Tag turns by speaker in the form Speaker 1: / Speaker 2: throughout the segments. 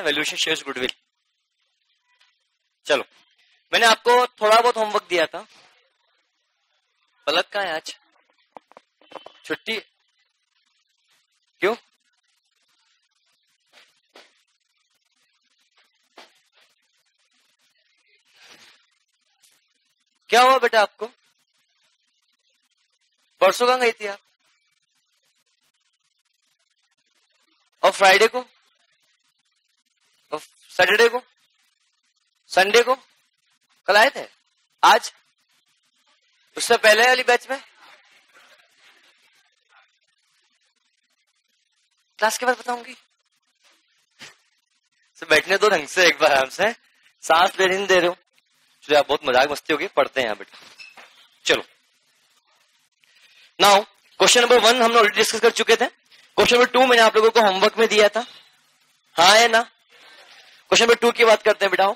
Speaker 1: Valuation shares goodwill. चलो, मैंने आपको थोड़ा बहुत होमवर्क दिया था। पलक कहाँ है आज? छुट्टी? क्यों? क्या हुआ बेटा आपको? परसों कहाँ गई थी आप? और फ्राइडे को? और सैटरडे को? संडे को? कल आए थे? आज? उससे पहले वाली बैच में? क्लास के बाद बताऊंगी। बैठने दो ढंग से, एक बार आराम से सांस लेने दे रहे हो। चलो, बहुत मजाक मस्ती होगी, पढ़ते हैं यहाँ बेटा। चलो, नाउ क्वेश्चन नंबर 1 हमने ऑलरेडी डिस्कस कर चुके थे। क्वेश्चन नंबर 2 मैंने आप लोगों को होमवर्क में दिया था, हाँ है ना? क्वेश्चन नंबर 2 की बात करते हैं बेटा।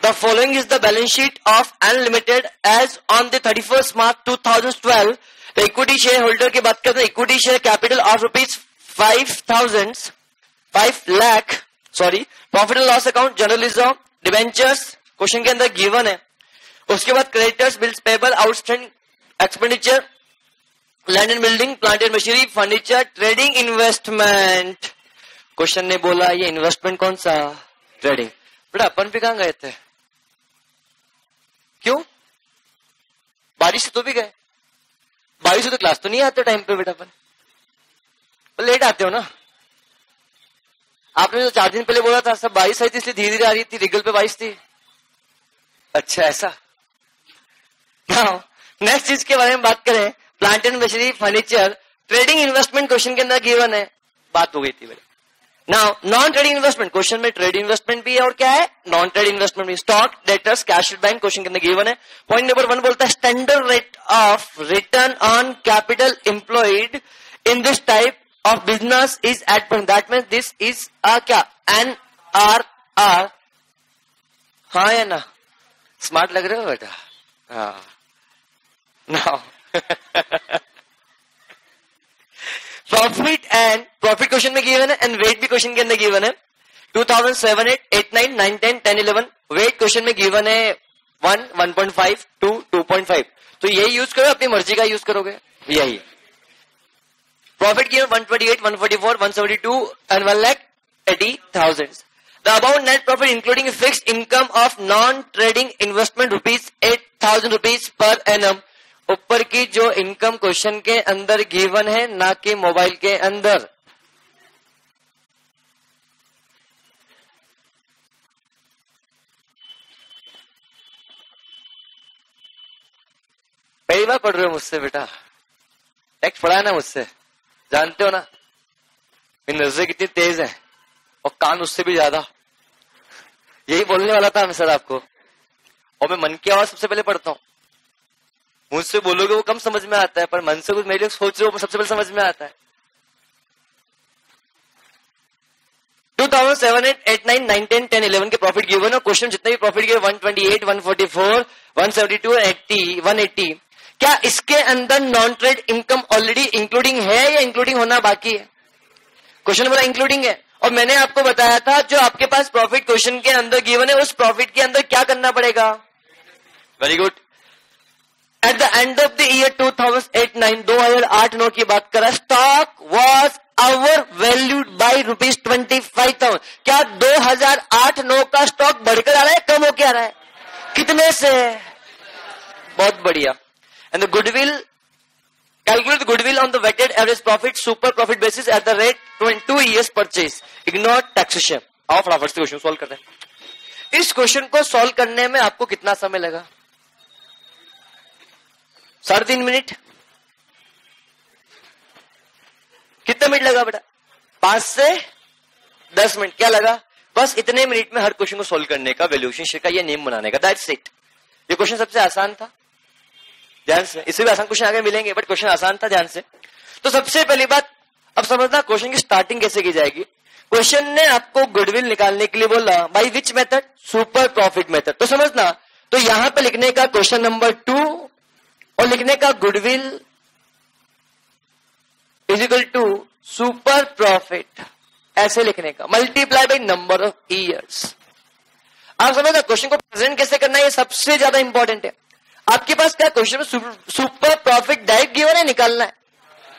Speaker 1: The following is the balance sheet of Unlimited as on the 31st March 2012. The equity shareholder की बात करते हैं। Equity share capital of rupees 5 lakh, sorry, profit and loss account, journalism, debentures, question के अंदर गिवन है। उसके बाद creditors, bills payable, outstanding expenditure, land and building, plant and machinery, furniture, trading, investment. Question ने बोला ये इन्वेस्टमेंट कौन सा? ट्रेडिंग। बेटा अपन भी कहां गए थे? क्यों? बारिश से तो भी गए। बारिश से तो क्लास तो नहीं आते टाइम पे बेटा, अपन लेट आते हो ना। आपने तो 4 दिन पहले बोला था सब बारिश आई थी इसलिए धीरे धीरे आ रही थी, रिगल पे बारिश थी। अच्छा ऐसा। नेक्स्ट चीज के बारे में बात करें, plant and machinery, furniture, trading, investment question के अंदर गिवन है, बात हो गई थी बेटा। Now non trading investment, question में ट्रेड इन्वेस्टमेंट भी है और क्या है? नॉन ट्रेड इन्वेस्टमेंट भी। Stock, debtors, cash bank question के अंदर गिवन है। पॉइंट नंबर 1 बोलता है standard rate of return on capital employed in this type of business is eight point, that means this is क्या? NRR। हाँ या ना? स्मार्ट लग रहे हो बेटा? हाँ। Now profit and profit question में गिवन है एंड वेट भी क्वेश्चन के अंदर गिवन है। 2007, 8, 8, 9, 9, 10, 10, 11 वेट क्वेश्चन में गिवन है 1, 1.5, 2, 2.5। तो यही यूज करो, अपनी मर्जी का यूज करोगे यही। Profit given 128, 144, 172 and 1,80,000। The above net profit including fixed income of non-trading investment rupees 8,000 rupees per annum। ऊपर की जो इनकम क्वेश्चन के अंदर गिवन है, ना कि मोबाइल के अंदर। पहली बार पढ़ रहे हो मुझसे बेटा? टेक्स्ट पढ़ा है ना मुझसे, जानते हो ना मेरी नजरें कितनी तेज है और कान उससे भी ज्यादा। यही बोलने वाला था मैं सर आपको। और मैं मन की आवाज सबसे पहले पढ़ता हूँ। मुझसे बोलोगे वो कम समझ में आता है, पर मन से कुछ मेरे लिए सोच रहे हो सबसे पहले समझ में आता है। 2007, 8, 8, 9, 9, 10, 10, 11 के प्रॉफिट गिवन है। क्वेश्चन जितने भी प्रॉफिट गिवन 128, 144, 172, 80, 180, क्या इसके अंदर non trade income already including है या इंक्लूडिंग होना बाकी है? क्वेश्चन बोला इंक्लूडिंग है। और मैंने आपको बताया था जो आपके पास प्रॉफिट क्वेश्चन के अंदर गिवन है उस प्रॉफिट के अंदर क्या करना पड़ेगा? Very good. At the end of the year 2008-9 2008-9 की बात करें, stock was over valued by ₹25,000। क्या 2008-9 का स्टॉक बढ़कर आ रहा है, कम होकर आ रहा है? कितने से? बहुत बढ़िया। And the goodwill, calculate the goodwill on the weighted average profit super profit basis at the rate 2 years purchase, ignore taxation। आओ फटाफट से क्वेश्चन सॉल्व करते हैं। इस क्वेश्चन को सॉल्व करने में आपको कितना समय लगा? 3.5 मिनट। कितने मिनट लगा बेटा? 5 से 10 मिनट। क्या लगा? बस इतने मिनट में हर क्वेश्चन को सॉल्व करने का, वैल्यूएशन शेयर का ये नेम बनाने का, दैट्स इट। ये क्वेश्चन सबसे आसान था, ध्यान से। इससे भी आसान क्वेश्चन आगे मिलेंगे, बट क्वेश्चन आसान था, ध्यान से। तो सबसे पहली बात अब समझना क्वेश्चन की स्टार्टिंग कैसे की जाएगी। क्वेश्चन ने आपको गुडविल निकालने के लिए बोला by which method? Super profit method. तो समझना, तो यहां पे लिखने का क्वेश्चन नंबर 2 और लिखने का goodwill is equal to super profit ऐसे लिखने का, multiply by number of years. आप समझना क्वेश्चन को प्रेजेंट कैसे करना है, ये सबसे ज्यादा इंपॉर्टेंट है। आपके पास क्या क्वेश्चन में सुपर प्रॉफिट डायरेक्ट गिवन है, निकालना है,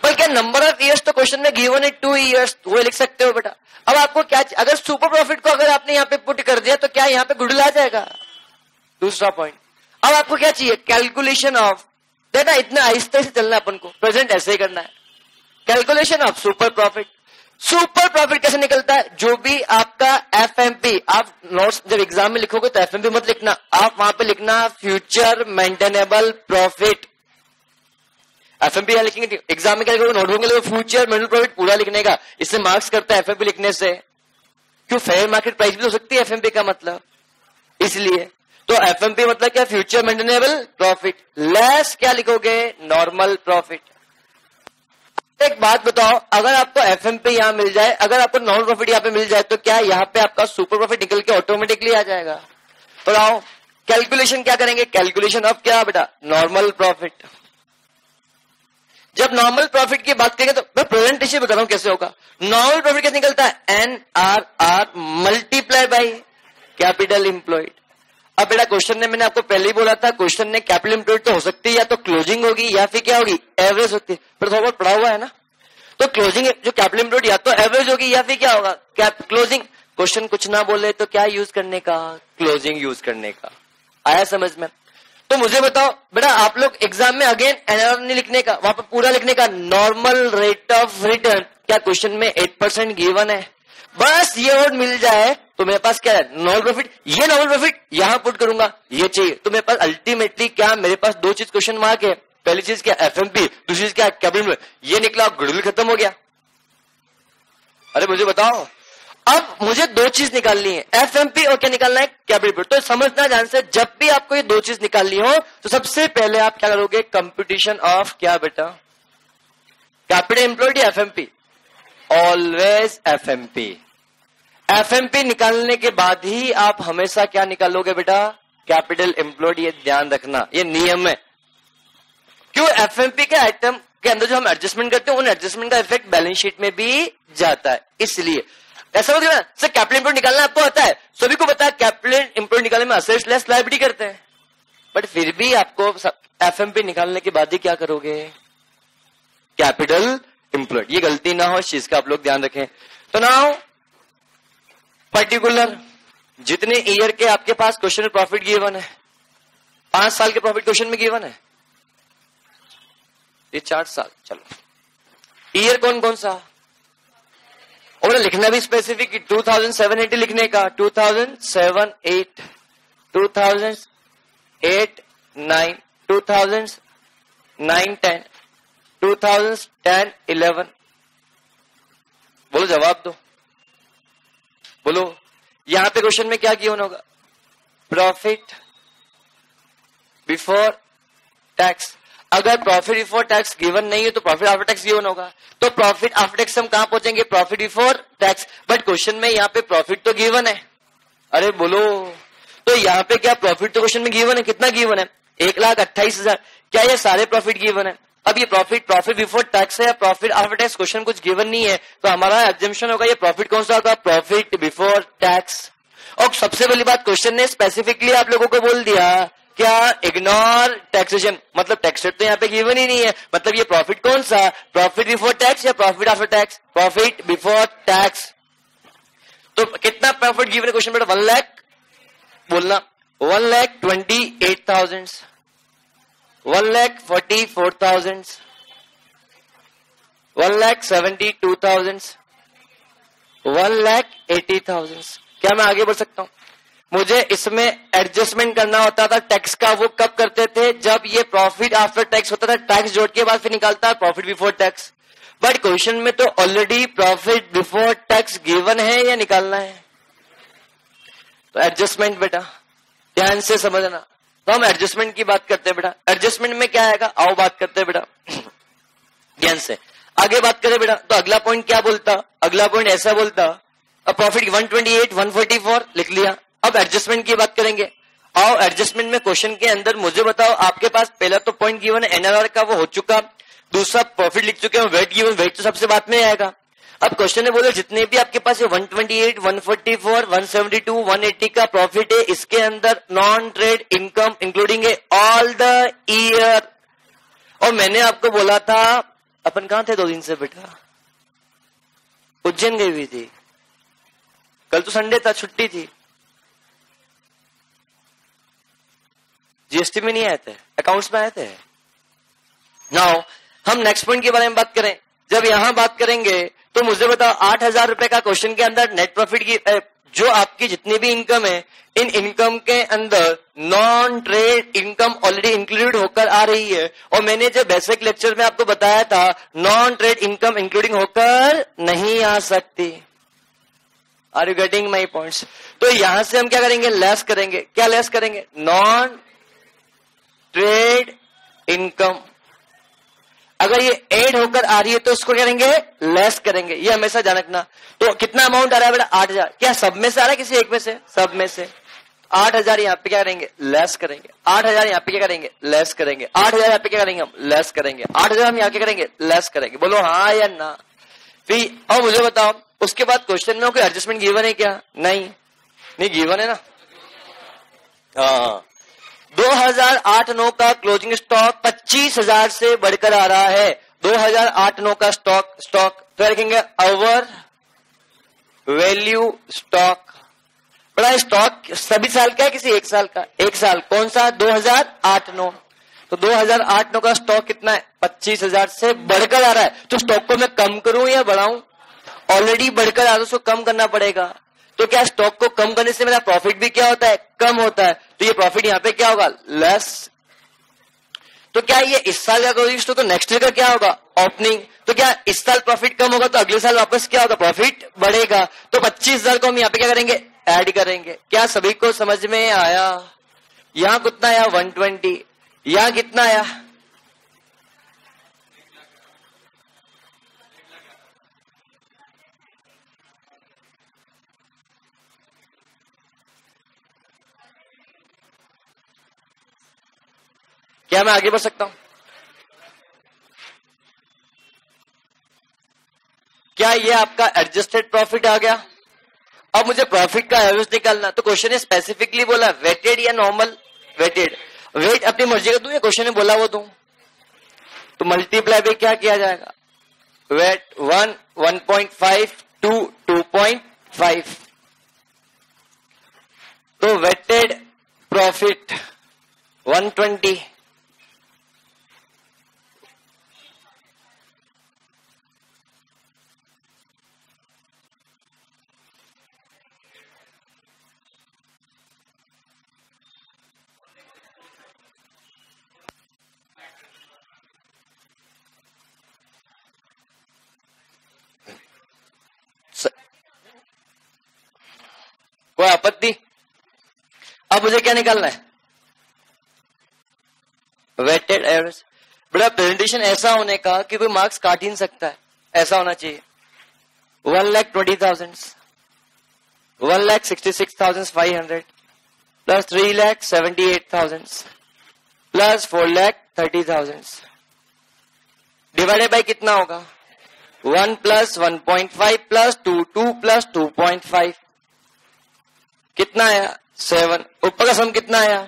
Speaker 1: पर क्या नंबर ऑफ ईयर्स तो क्वेश्चन में गिवन है 2 ईयर्स, वो लिख सकते हो बेटा। अब आपको क्या, अगर सुपर प्रॉफिट को अगर आपने यहाँ पे पुट कर दिया तो क्या यहाँ पे गुडविल आ जाएगा? दूसरा पॉइंट, अब आपको क्या चाहिए, कैलकुलेशन ऑफ, देखना इतना आहिस्ते से चलना, अपन को प्रेजेंट ऐसे ही करना है। Calculation of super profit. Super profit कैसे निकलता है, जो भी आपका एफएमपी, आप नोट्स जब एग्जाम में लिखोगे तो एफएमपी मत लिखना, आप वहां पे लिखना फ्यूचर मेंटेनेबल प्रॉफिट। एफएमपी यहां लिखेंगे, एग्जाम में क्या लिखोगे, नोटबुक में लिखोगे फ्यूचर मेंटेनेबल प्रॉफिट पूरा लिखने का, इससे मार्क्स करता है एफएमपी लिखने से। क्यों, फेयर मार्केट प्राइस भी हो सकती है एफएमपी का मतलब, इसलिए। तो एफएमपी मतलब क्या, फ्यूचर मेंटेनेबल प्रॉफिट, लेस क्या लिखोगे, नॉर्मल प्रॉफिट। एक बात बताओ, अगर आपको एफएमपी यहां मिल जाए, अगर आपको नॉर्मल प्रॉफिट यहां पे मिल जाए, तो क्या यहां पे आपका सुपर प्रॉफिट निकल के ऑटोमेटिकली आ जाएगा? तो आओ कैलकुलेशन क्या करेंगे, कैलकुलेशन ऑफ क्या बेटा, नॉर्मल प्रॉफिट। जब नॉर्मल प्रॉफिट की बात करेंगे तो मैं प्रेजेंट इसे बता रहा हूं कैसे होगा। नॉर्मल प्रॉफिट कैसे निकलता है, NRR multiply by capital employed. अब बेटा क्वेश्चन ने, मैंने आपको पहले ही बोला था, क्वेश्चन ने कैपिटल एम्प्लॉयड तो हो सकती है, या तो क्लोजिंग होगी या फिर क्या होगी, एवरेज होती है, पर थोड़ा बहुत पढ़ा हुआ है ना। तो क्लोजिंग जो कैपिटल एम्प्लॉयड या तो एवरेज होगी या फिर क्या होगा, क्लोजिंग। क्वेश्चन कुछ ना बोले तो क्या यूज करने का, क्लोजिंग यूज करने का। आया समझ में? तो मुझे बताओ बेटा, आप लोग एग्जाम में अगेन NRR नहीं लिखने का, वहां पर पूरा लिखने का नॉर्मल रेट ऑफ रिटर्न। क्या क्वेश्चन में 8% गिवन है, बस ये वर्ड मिल जाए तो मेरे पास क्या है, नॉर्मल प्रॉफिट। ये नॉर्मल प्रॉफिट यहां पुट करूंगा, ये चाहिए, तो मेरे पास अल्टीमेटली क्या, मेरे पास 2 चीज क्वेश्चन मार्क है। पहली चीज क्या, एफएमपी, दूसरी चीज क्या, कैपिटल। ये निकला, गुडविल खत्म हो गया। अरे मुझे बताओ, अब मुझे 2 चीज निकालनी है, एफएमपी और क्या निकालना है, कैपिटल। तो समझना ध्यान से, जब भी आपको ये 2 चीज निकालनी हो तो सबसे पहले आप क्या करोगे, कंप्यूटेशन ऑफ क्या बेटा, कैपिटल एम्प्लॉयड या एफएमपी, ऑलवेज एफएमपी। एफएमपी निकालने के बाद ही आप हमेशा क्या निकालोगे बेटा, कैपिटल एम्प्लॉयड। ये ध्यान रखना, ये नियम है। क्यों, एफएमपी के आइटम के अंदर जो हम एडजस्टमेंट करते हैं, उन एडजस्टमेंट का इफेक्ट बैलेंस शीट में भी जाता है, इसलिए ऐसा होता है। सर कैपिटल एम्प्लॉयड निकालना आपको आता है, सभी को पता है, कैपिटल एम्प्लॉयड निकालने में असेट्स लेस लायबिलिटी करते हैं, बट फिर भी आपको एफएमपी निकालने के बाद ही क्या करोगे, कैपिटल एम्प्लॉयड। ये गलती ना हो, इस चीज का आप लोग ध्यान रखें। तो नाउ पर्टिकुलर जितने ईयर के आपके पास क्वेश्चन में प्रॉफिट गिवन है, 5 साल के प्रॉफिट क्वेश्चन में गिवन है, ये 4 साल, चलो ईयर कौन कौन सा, और लिखना भी स्पेसिफिक, 2780 लिखने का, 2007, 8, 2008, 9, 2009, 10, 2010, 11। बोलो, जवाब दो, बोलो। यहां पे क्वेश्चन में क्या गिवन होगा, प्रॉफिट बिफोर टैक्स। अगर प्रॉफिट बिफोर टैक्स गिवन नहीं है तो प्रॉफिट आफ्टर टैक्स गिवन होगा, तो प्रॉफिट आफ्टर टैक्स हम कहां पहुंचेंगे, profit before tax. But question में यहाँ पे प्रॉफिट तो गिवन है, अरे बोलो। तो यहाँ पे क्या प्रॉफिट तो क्वेश्चन में गिवन है, कितना गिवन है, 1,28,000। क्या ये सारे प्रॉफिट गिवन है? अब ये प्रॉफिट बिफोर टैक्स है या प्रॉफिट आफ्टर टैक्स, क्वेश्चन कुछ गिवन नहीं है, तो हमारा एग्जम्पशन होगा ये प्रॉफिट कौन सा होगा, प्रॉफिट बिफोर टैक्स। और सबसे बड़ी बात, क्वेश्चन ने स्पेसिफिकली आप लोगों को बोल दिया क्या, इग्नोर टैक्सेशन, मतलब टैक्स रेट तो यहाँ पे गिवन ही नहीं है, मतलब ये प्रॉफिट कौन सा, प्रॉफिट बिफोर टैक्स या profit after tax, profit before tax. तो कितना प्रॉफिट गिवन है क्वेश्चन में, 1 लाख बोलना, 1,28,000, 1,44,000, 1,72,000, 1,80,000। क्या मैं आगे बढ़ सकता हूं? मुझे इसमें एडजस्टमेंट करना होता था टैक्स का, वो कब करते थे, जब ये प्रॉफिट आफ्टर टैक्स होता था, टैक्स जोड़ के बाद फिर निकालता है profit before tax. But question में तो already profit before tax given है या निकालना है, तो एडजस्टमेंट बेटा ध्यान से समझना। तो हम एडजस्टमेंट की बात करते हैं बेटा, एडजस्टमेंट में क्या आएगा, आओ बात करते हैं बेटा ध्यान से, आगे बात करें बेटा। तो अगला पॉइंट क्या बोलता, अगला पॉइंट ऐसा बोलता, अब प्रॉफिट 128, 144 लिख लिया। अब एडजस्टमेंट की बात करेंगे, आओ एडजस्टमेंट में क्वेश्चन के अंदर मुझे बताओ, आपके पास पहला तो पॉइंट गिवन है एनआरआर का, वो हो चुका, दूसरा प्रॉफिट लिख चुके हैं, वेट गिवन, वेट तो सबसे बाद में आएगा। अब क्वेश्चन ने बोले जितने भी आपके पास 128, 144, 172, 180 का प्रॉफिट है, इसके अंदर non trade income including all the year. और मैंने आपको बोला था, अपन कहां थे 2 दिन से बेटा? उज्जैन गई हुई थी। कल तो संडे था, छुट्टी थी। जीएसटी में नहीं आए थे, अकाउंट्स में आए थे। नाउ हम नेक्स्ट पॉइंट के बारे में बात करें। जब यहां बात करेंगे तो मुझे बताओ 8,000 रुपए का क्वेश्चन के अंदर नेट प्रॉफिट की जो आपकी जितनी भी इनकम है, इन इनकम के अंदर non trade income already include होकर आ रही है। और मैंने जो बेसिक लेक्चर में आपको बताया था, नॉन ट्रेड इनकम इंक्लूडिंग होकर नहीं आ सकती। Are you getting my points? तो यहां से हम क्या करेंगे? लेस करेंगे। क्या लेस करेंगे? Non trade income. अगर ये ऐड होकर आ रही है तो इसको क्या करेंगे? लेस करेंगे। ये हमेशा ध्यान रखना। तो कितना अमाउंट आ रहा है बेटा? 8,000। क्या सब में से आ रहा है? किसी एक में से? सब में से। 8,000 यहाँ पे क्या करेंगे? लेस करेंगे। 8,000 यहाँ पे क्या करेंगे? लेस करेंगे। 8,000 यहाँ पे क्या करेंगे? हम लेस करेंगे। 8,000 हम यहाँ क्या करेंगे? लेस करेंगे। बोलो हाँ या ना। फिर अब मुझे बताओ, उसके बाद क्वेश्चन में कोई एडजस्टमेंट गिवन है क्या? नहीं गिवन है ना। हाँ, 2008-9 का क्लोजिंग स्टॉक 25,000 से बढ़कर आ रहा है। 2008-9 का स्टॉक तो रखेंगे अवर वैल्यू स्टॉक। बड़ा स्टॉक सभी साल का है, किसी एक साल का? एक साल। कौन सा? 2008-9। तो 2008-9 का स्टॉक कितना है? 25,000 से बढ़कर आ रहा है। तो स्टॉक को मैं कम करूं या बढ़ाऊं? ऑलरेडी बढ़कर आ रहा है, उसको कम करना पड़ेगा। तो क्या स्टॉक को कम करने से मेरा प्रॉफिट भी क्या होता है? कम होता है। तो ये प्रॉफिट यहां पे क्या होगा? लेस। तो क्या ये इस साल का क्लोजिंग स्टॉक, तो नेक्स्ट ईयर का क्या होगा? ओपनिंग। तो क्या इस साल प्रॉफिट कम होगा तो अगले साल वापस क्या होगा? प्रॉफिट बढ़ेगा। तो 25,000 को हम यहाँ पे क्या करेंगे? ऐड करेंगे। क्या सभी को समझ में आया? यहां कितना आया? 120। यहां कितना आया? क्या मैं आगे बढ़ सकता हूं? क्या ये आपका एडजस्टेड प्रॉफिट आ गया? अब मुझे प्रॉफिट का एवरेज निकालना। तो क्वेश्चन ने स्पेसिफिकली बोला वेटेड या नॉर्मल? वेटेड। वेट अपनी मर्जी का दूं या क्वेश्चन ने बोला वो दूं? तो मल्टीप्लाई भी क्या किया जाएगा? वेट 1, 1.5, 2, 2.5। तो वेटेड प्रॉफिट 120। कोई आपत्ति? अब मुझे क्या निकालना है? Weighted average. बड़ा प्रेजेंटेशन ऐसा होने का कि कोई मार्क्स काट ही नहीं सकता है, ऐसा होना चाहिए। 1,20,000, 1,66,500 प्लस 3,78,000 प्लस 4,30,000 डिवाइडेड बाय कितना होगा? 1 प्लस 1.5 प्लस 2, 2 प्लस 2.5 कितना आया? 7। ऊपर का सम कितना आया?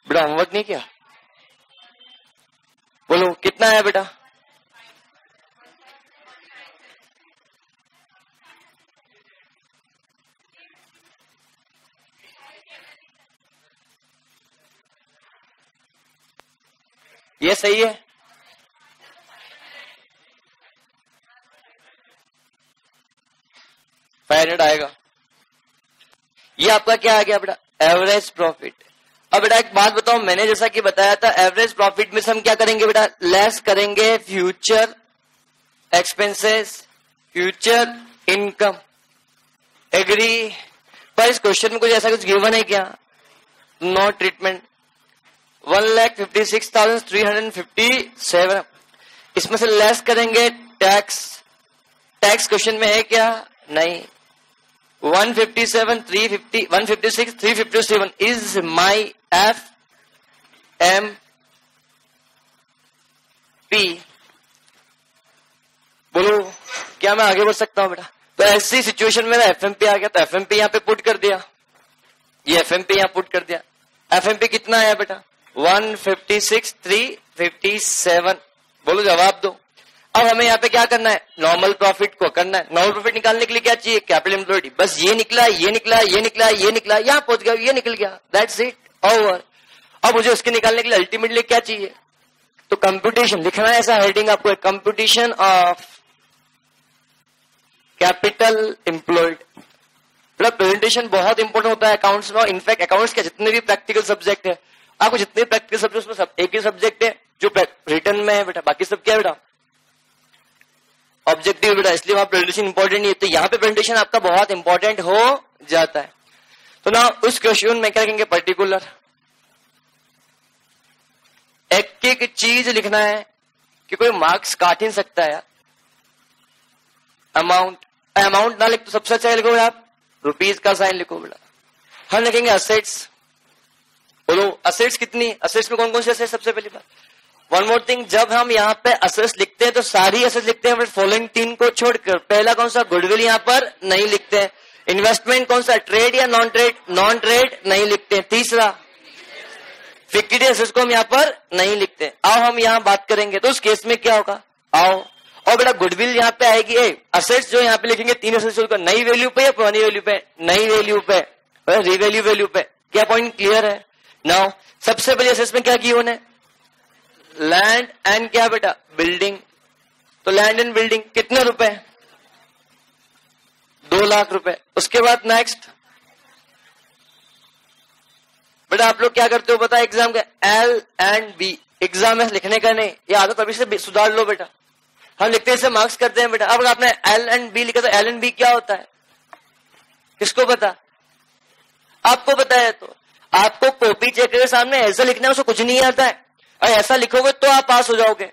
Speaker 1: बेटा होमवर्क नहीं किया? बोलो कितना आया बेटा? ये सही है? $500 आएगा। ये आपका क्या आ गया बेटा? Average profit. अब बेटा एक बात बताओ, मैंने जैसा कि बताया था एवरेज प्रॉफिट में से हम क्या करेंगे बेटा? लेस करेंगे future expenses, future income. Agree? पर इस क्वेश्चन में कुछ ऐसा कुछ गिवन है क्या? No treatment. 1,56,357। इसमें से लेस करेंगे टैक्स। टैक्स क्वेश्चन में है क्या? नहीं। 157, 350, 156, 357 is my F M FMP, बोलो क्या मैं आगे बढ़ सकता हूं बेटा? तो ऐसी सिचुएशन में FMP आ गया, तो FMP यहाँ पे पुट कर दिया, ये FMP यहाँ पुट कर दिया। FMP कितना आया बेटा? 156,357। बोलो जवाब दो। अब हमें यहाँ पे क्या करना है? नॉर्मल प्रॉफिट को करना है। नॉर्मल प्रॉफिट निकालने के लिए क्या चाहिए? Capital employed. बस ये निकला, ये निकला, ये निकला, ये निकला, यहाँ पहुंच गया, ये निकल गया, दैट्स इट, ओवर। अब मुझे उसके निकालने के लिए अल्टीमेटली क्या चाहिए? तो कंप्यूटेशन लिखना है, ऐसा हेडिंग आपको, कंप्यूटेशन ऑफ कैपिटल एम्प्लॉयड। बेटा प्रेजेंटेशन बहुत इंपॉर्टेंट होता है अकाउंट्स में। इनफैक्ट अकाउंट्स के जितने भी प्रैक्टिकल सब्जेक्ट है, आपको जितने प्रैक्टिकल सब्जेक्ट उसमें सब एक ही सब्जेक्ट है जो रिटर्न में है बेटा, बाकी सब क्या है बेटा? ऑब्जेक्टिव बेटा, इसलिए वहां प्रेजेंटेशन इंपॉर्टेंट नहीं है। तो यहाँ पे प्रेजेंटेशन आपका बहुत इंपॉर्टेंट हो जाता है। तो ना उस क्वेश्चन में क्या लिखेंगे? पर्टिकुलर, एक एक चीज लिखना है कि कोई मार्क्स काट ही सकता है। अमाउंट, अमाउंट ना लिख तो सबसे अच्छा लिखो आप, रुपीज का साइन लिखो बेटा। हम लिखेंगे असेट्स। बोलो असेट्स कितनी? असेट्स में कौन कौन से असेट्स? सबसे पहली बात, वन मोर थिंग, जब हम यहाँ पे असेट्स लिखते हैं तो सारी असेट्स लिखते हैं, फॉलोइंग 3 को छोड़कर। पहला कौन सा? गुडविल यहाँ पर नहीं लिखते हैं। इन्वेस्टमेंट कौन सा? ट्रेड या नॉन ट्रेड? नॉन ट्रेड नहीं लिखते हैं। तीसरा फिक्स्ड एसेट्स को हम यहाँ पर नहीं लिखते। आओ हम यहाँ बात करेंगे तो उस केस में क्या होगा, आओ। और बेटा गुडविल यहाँ पे आएगी, असेट्स जो यहाँ पे लिखेंगे 3 असेट्स, नई वैल्यू पे या पुरानी वैल्यू पे? नई वैल्यू पे, रिवैल्यू वैल्यू पे। क्या पॉइंट क्लियर है? नाउ सबसे पहले असेट्स में क्या की उन्होंने? लैंड एंड क्या बेटा? बिल्डिंग। तो लैंड एंड बिल्डिंग कितने रुपए? 2 लाख रुपए। उसके बाद नेक्स्ट बेटा आप लोग क्या करते हो पता है एग्जाम के? L and B। एग्जाम में लिखने का नहीं, ये आदत अभी से सुधार लो बेटा। हम लिखते हैं, मार्क्स करते हैं बेटा। अब आपने L एंड B लिखा तो L एंड B क्या होता है? किसको पता? आपको पता है तो आपको कॉपी चेक करके सामने ऐसा लिखना है, उसको कुछ नहीं आता है, और ऐसा लिखोगे तो आप पास हो जाओगे।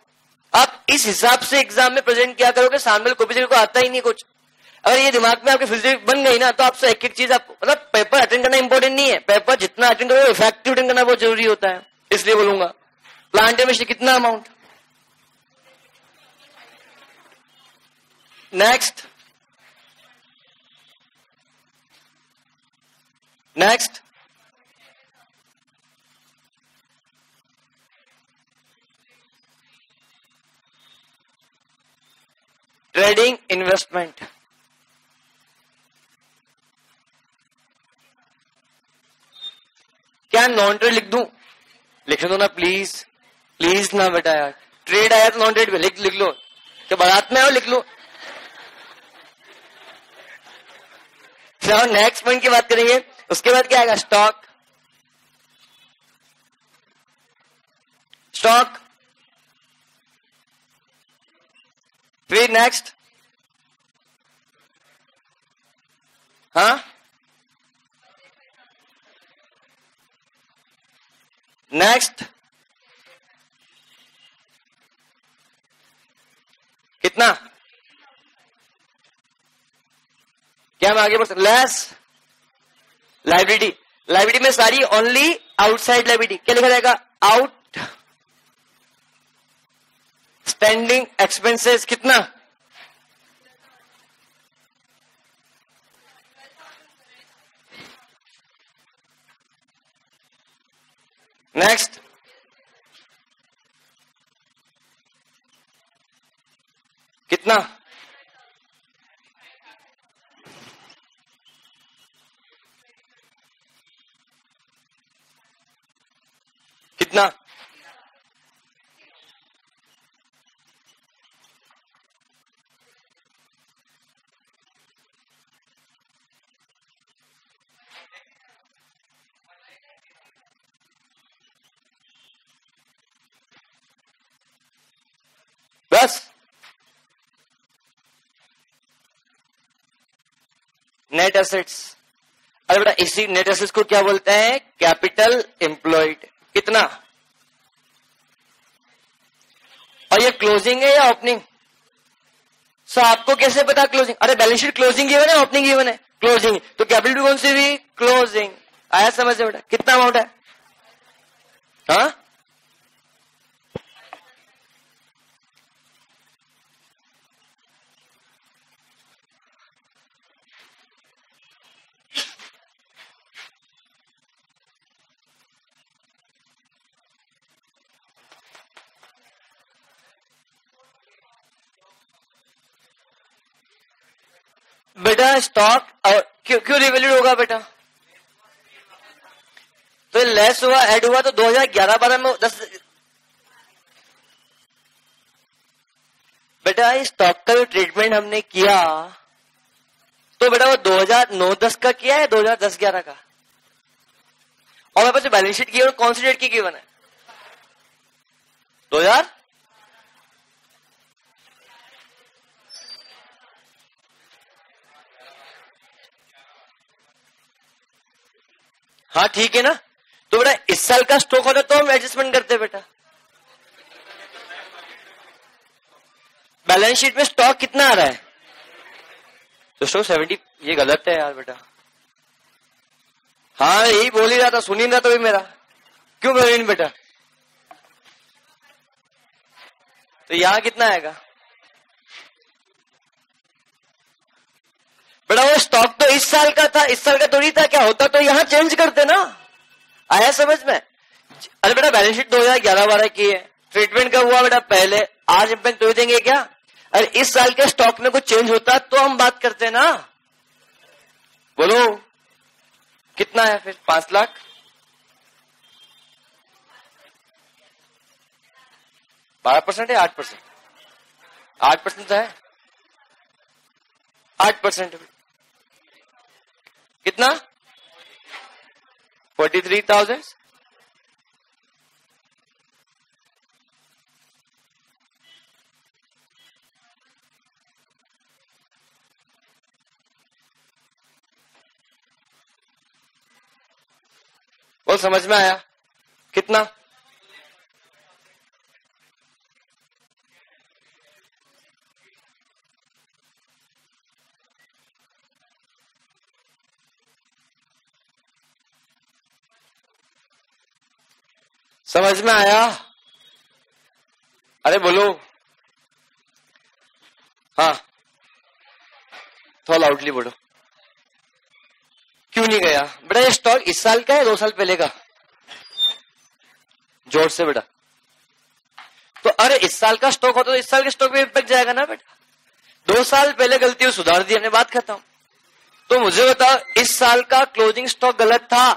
Speaker 1: आप इस हिसाब से एग्जाम में प्रेजेंट किया करोगे, सामने कॉपी चेक को आता ही नहीं कुछ। अगर ये दिमाग में आपकी फिजिक्स बन गई ना तो आपसे एक एक चीज आपको, मतलब पेपर अटेंड करना इंपॉर्टेंट नहीं है, पेपर जितना अटेंड करोगे इफेक्टिव अटेंड करना बहुत जरूरी होता है। इसलिए बोलूंगा प्लांट में कितना amount? Next next trading investment. क्या नॉन ट्रेड लिख दूं? लिख दो ना प्लीज, प्लीज ना बेटा यार। ट्रेड आया तो नॉन ट्रेड पे लिख लो, क्या बारात में हो? लिख लो। नेक्स्ट पॉइंट की बात करेंगे। उसके बाद क्या आएगा? स्टॉक। स्टॉक फिर नेक्स्ट, हाँ नेक्स्ट कितना? क्या हम आगे बढ़ सकते? Less liability. लाइबिलिटी में सारी ओनली आउटसाइड लाइबिलिटी। क्या लिखा जाएगा? Out standing expenses. कितना? नेक्स्ट कितना? कितना? बस नेट एसेट्स। अरे बेटा इसी नेट एसेट्स को क्या बोलते हैं? Capital employed. कितना? और ये क्लोजिंग है या ओपनिंग? सो आपको कैसे पता क्लोजिंग? अरे बैलेंस शीट क्लोजिंग गिवन है, ओपनिंग गिवन है? क्लोजिंग। तो कैपिटल कौन सी भी? क्लोजिंग। आया समझ में बेटा? कितना अमाउंट है? हाँ बेटा स्टॉक क्यों रिवैल्यूड होगा बेटा? तो लेस हुआ, ऐड हुआ, तो 2011-12 में 10। बेटा इस स्टॉक का जो ट्रीटमेंट हमने किया तो बेटा वो 2009-10 का किया है, 2010-11 का। और मेरे पास बैलेंस शीट की है, कौन सी डेट की गिवन है? 2000। हाँ ठीक है ना। तो बेटा इस साल का स्टॉक होता तो हम एडजस्टमेंट करते बेटा। बैलेंस शीट में स्टॉक कितना आ रहा है? तो स्टॉक 70। ये गलत है यार बेटा। हाँ यही बोल ही रहा था, सुन ही रहा था भी मेरा। क्यों प्रवीण बेटा? तो यहां कितना आएगा बेटा? वो स्टॉक तो इस साल का था, इस साल का थोड़ी था। क्या होता तो यहां चेंज करते ना। आया समझ में? अरे बेटा बैलेंस शीट 2011-12 की है, ट्रीटमेंट कब हुआ बेटा? पहले। आज इम्पैक्ट तो देंगे क्या? अरे इस साल के स्टॉक में कुछ चेंज होता तो हम बात करते ना। बोलो कितना है फिर? 5 लाख। %12 है 8%? 8% है। 8% कितना? 43,000। बोल समझ में आया? कितना? समझ में आया? अरे बोलो। हाँ थोड़ा लाउडली बोलो। क्यों नहीं गया बेटा? ये स्टॉक इस साल का है 2 साल पहले का? जोर से बेटा। तो अरे इस साल का स्टॉक होता तो इस साल के स्टॉक में इम्पैक्ट जाएगा ना बेटा। 2 साल पहले गलती सुधार दी, हमने बात खत्म। तो मुझे बताओ इस साल का क्लोजिंग स्टॉक गलत था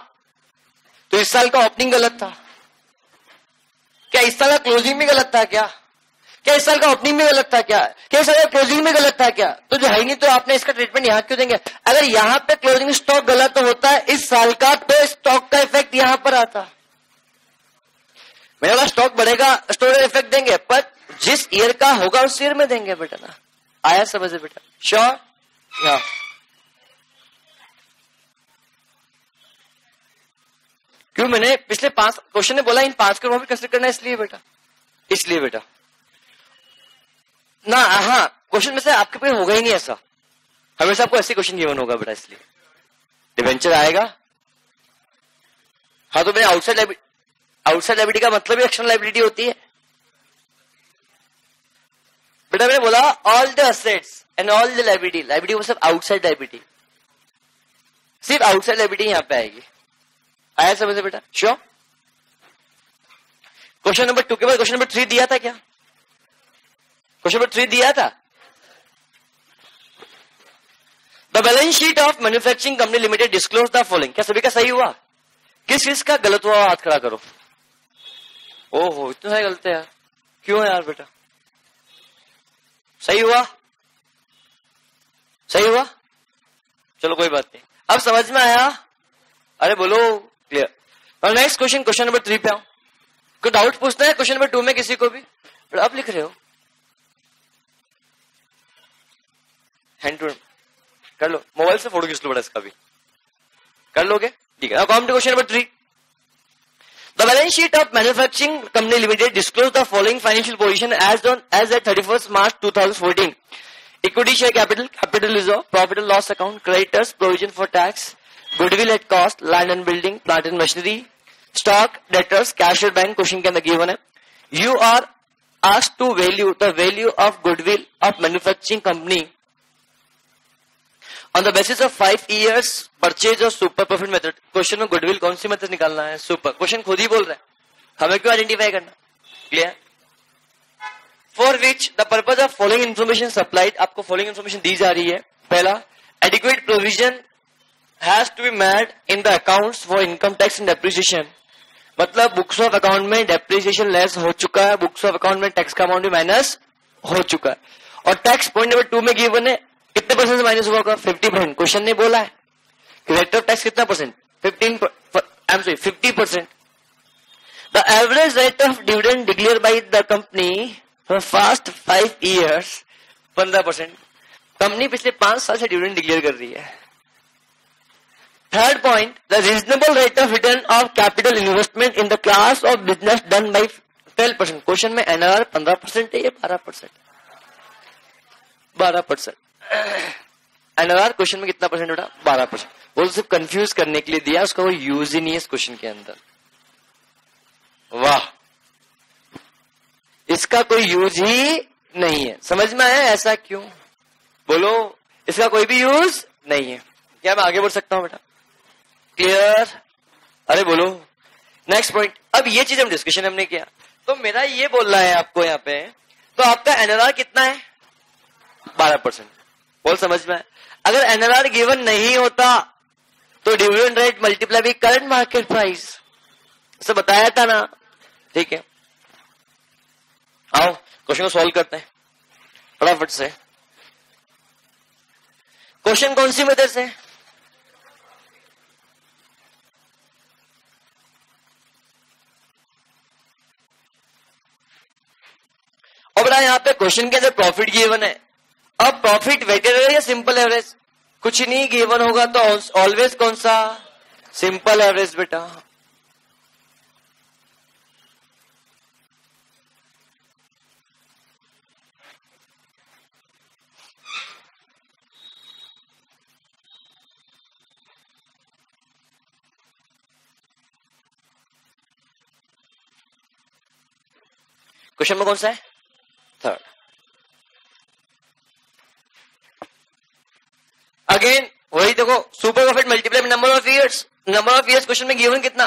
Speaker 1: तो इस साल का ओपनिंग गलत था क्या? इस साल का क्लोजिंग भी गलत था क्या? क्या इस साल का ओपनिंग में गलत था क्या? क्या इस साल का क्लोजिंग में गलत था क्या? तो जो है नहीं तो आपने इसका ट्रीटमेंट यहां क्यों देंगे? अगर यहां पे क्लोजिंग स्टॉक गलत होता है इस साल का तो स्टॉक का इफेक्ट यहां पर आता। मेरा स्टॉक बढ़ेगा, स्टोरेज इफेक्ट देंगे, पर जिस ईयर का होगा उस ईयर में देंगे बेटा ना। आया समझ बेटा? श्योर? या क्यों मैंने पिछले 5 क्वेश्चन ने बोला इन 5 को भी कंसिडर करना इसलिए बेटा। इसलिए बेटा ना। हाँ क्वेश्चन में से आपके पास होगा ही नहीं ऐसा, हमेशा आपको ऐसे क्वेश्चन गिवन होगा बेटा। इसलिए डिवेंचर आएगा। हाँ तो मैंने आउटसाइड लायबिलिटी का मतलब ही एक्सटर्नल लायबिलिटी होती है बेटा। मैंने बोला all the assets and all the liability वो सब आउटसाइड लायबिलिटी, सिर्फ आउटसाइड लायबिलिटी यहां पे आएगी। आया समझे बेटा? श्योर? क्वेश्चन नंबर 2 के बाद क्वेश्चन नंबर 3 दिया था क्या? क्वेश्चन नंबर 3 दिया था। The balance sheet of manufacturing company limited disclose the following. क्या सभी का सही हुआ? किस का गलत हुआ? हाथ खड़ा करो। ओहो इतना सारे गलत है यार। क्यों है यार बेटा? सही हुआ? सही हुआ? चलो कोई बात नहीं, अब समझ में आया? अरे बोलो clear. Next question, question number 3 पे आओ। कोई डाउट पूछना है क्वेश्चन नंबर 2 में किसी को भी? आप लिख रहे हो हैंड टू कर लो, मोबाइल से फोटो खींच लो बेटा, इसका भी कर लोगे? ठीक है। Come to question number 3। The balance sheet of manufacturing company limited disclose the following financial position as at 31 March 2014। Equity share capital reserve, profit and loss account, creditors, provision for tax, goodwill at cost, land and building, plant and machinery, stock, debtors, cash at bank. Question के अंदर given है you are asked to value the value of goodwill of manufacturing company on the basis of 5 years purchase और super profit method. Question में goodwill कौन सी method निकालना है? Super. Question खुद ही बोल रहा है, हमें क्यों आइडेंटिफाई करना? Clear? For which the purpose of following information supplied. आपको फॉलोइंग इन्फॉर्मेशन दी जा रही है। पहला, adequate provision has to be made in the accounts for income tax and depreciation. मतलब बुक्स ऑफ अकाउंट में डेप्रिसिएशन लेस हो चुका है, बुक्स ऑफ अकाउंट में टैक्स का अमाउंट भी माइनस हो चुका है, और टैक्स पॉइंट नंबर 2 में गिवन है कितने परसेंट से माइनस होगा 50%. क्वेश्चन ने बोला है कि रेट ऑफ टैक्स कितना percent 50%. The average rate of dividend declare by the company for fast 5 years 15%. Company पिछले 5 साल से डिविडेंड डिक्लेयर कर रही है. Third point, the reasonable rate of return of capital investment in the class of business done by 12%. Question में NRR 15% है, ये 12%. NRR question में कितना परसेंट उठा 12%. वो सिर्फ कंफ्यूज करने के लिए दिया, उसका कोई यूज ही नहीं है इस क्वेश्चन के अंदर. वाह, इसका कोई यूज ही नहीं है. समझ में आया ऐसा क्यों? बोलो, इसका कोई भी यूज नहीं है. क्या मैं आगे बढ़ सकता हूं बेटा? क्लियर? अरे बोलो. Next point. अब ये चीज हम डिस्कशन हमने किया, तो मेरा ये बोल रहा है आपको यहाँ पे, तो आपका एनआरआर कितना है 12%. बोल समझ में? अगर एनआरआर गिवन नहीं होता तो dividend rate multiply by current market price, ऐसा बताया था ना. ठीक है, आओ क्वेश्चन को सॉल्व करते हैं फटाफट से. क्वेश्चन कौन सी मेथड से? और बड़ा यहां पे क्वेश्चन के अंदर प्रॉफिट गिवन है. अब प्रॉफिट वेटेड एवरेज या सिंपल एवरेज? कुछ नहीं गिवन होगा तो ऑलवेज कौन सा? सिंपल एवरेज बेटा. क्वेश्चन में कौन सा है? थर्ड. अगेन वही देखो, super profit multiply number of years. Number of years question में गिवन कितना?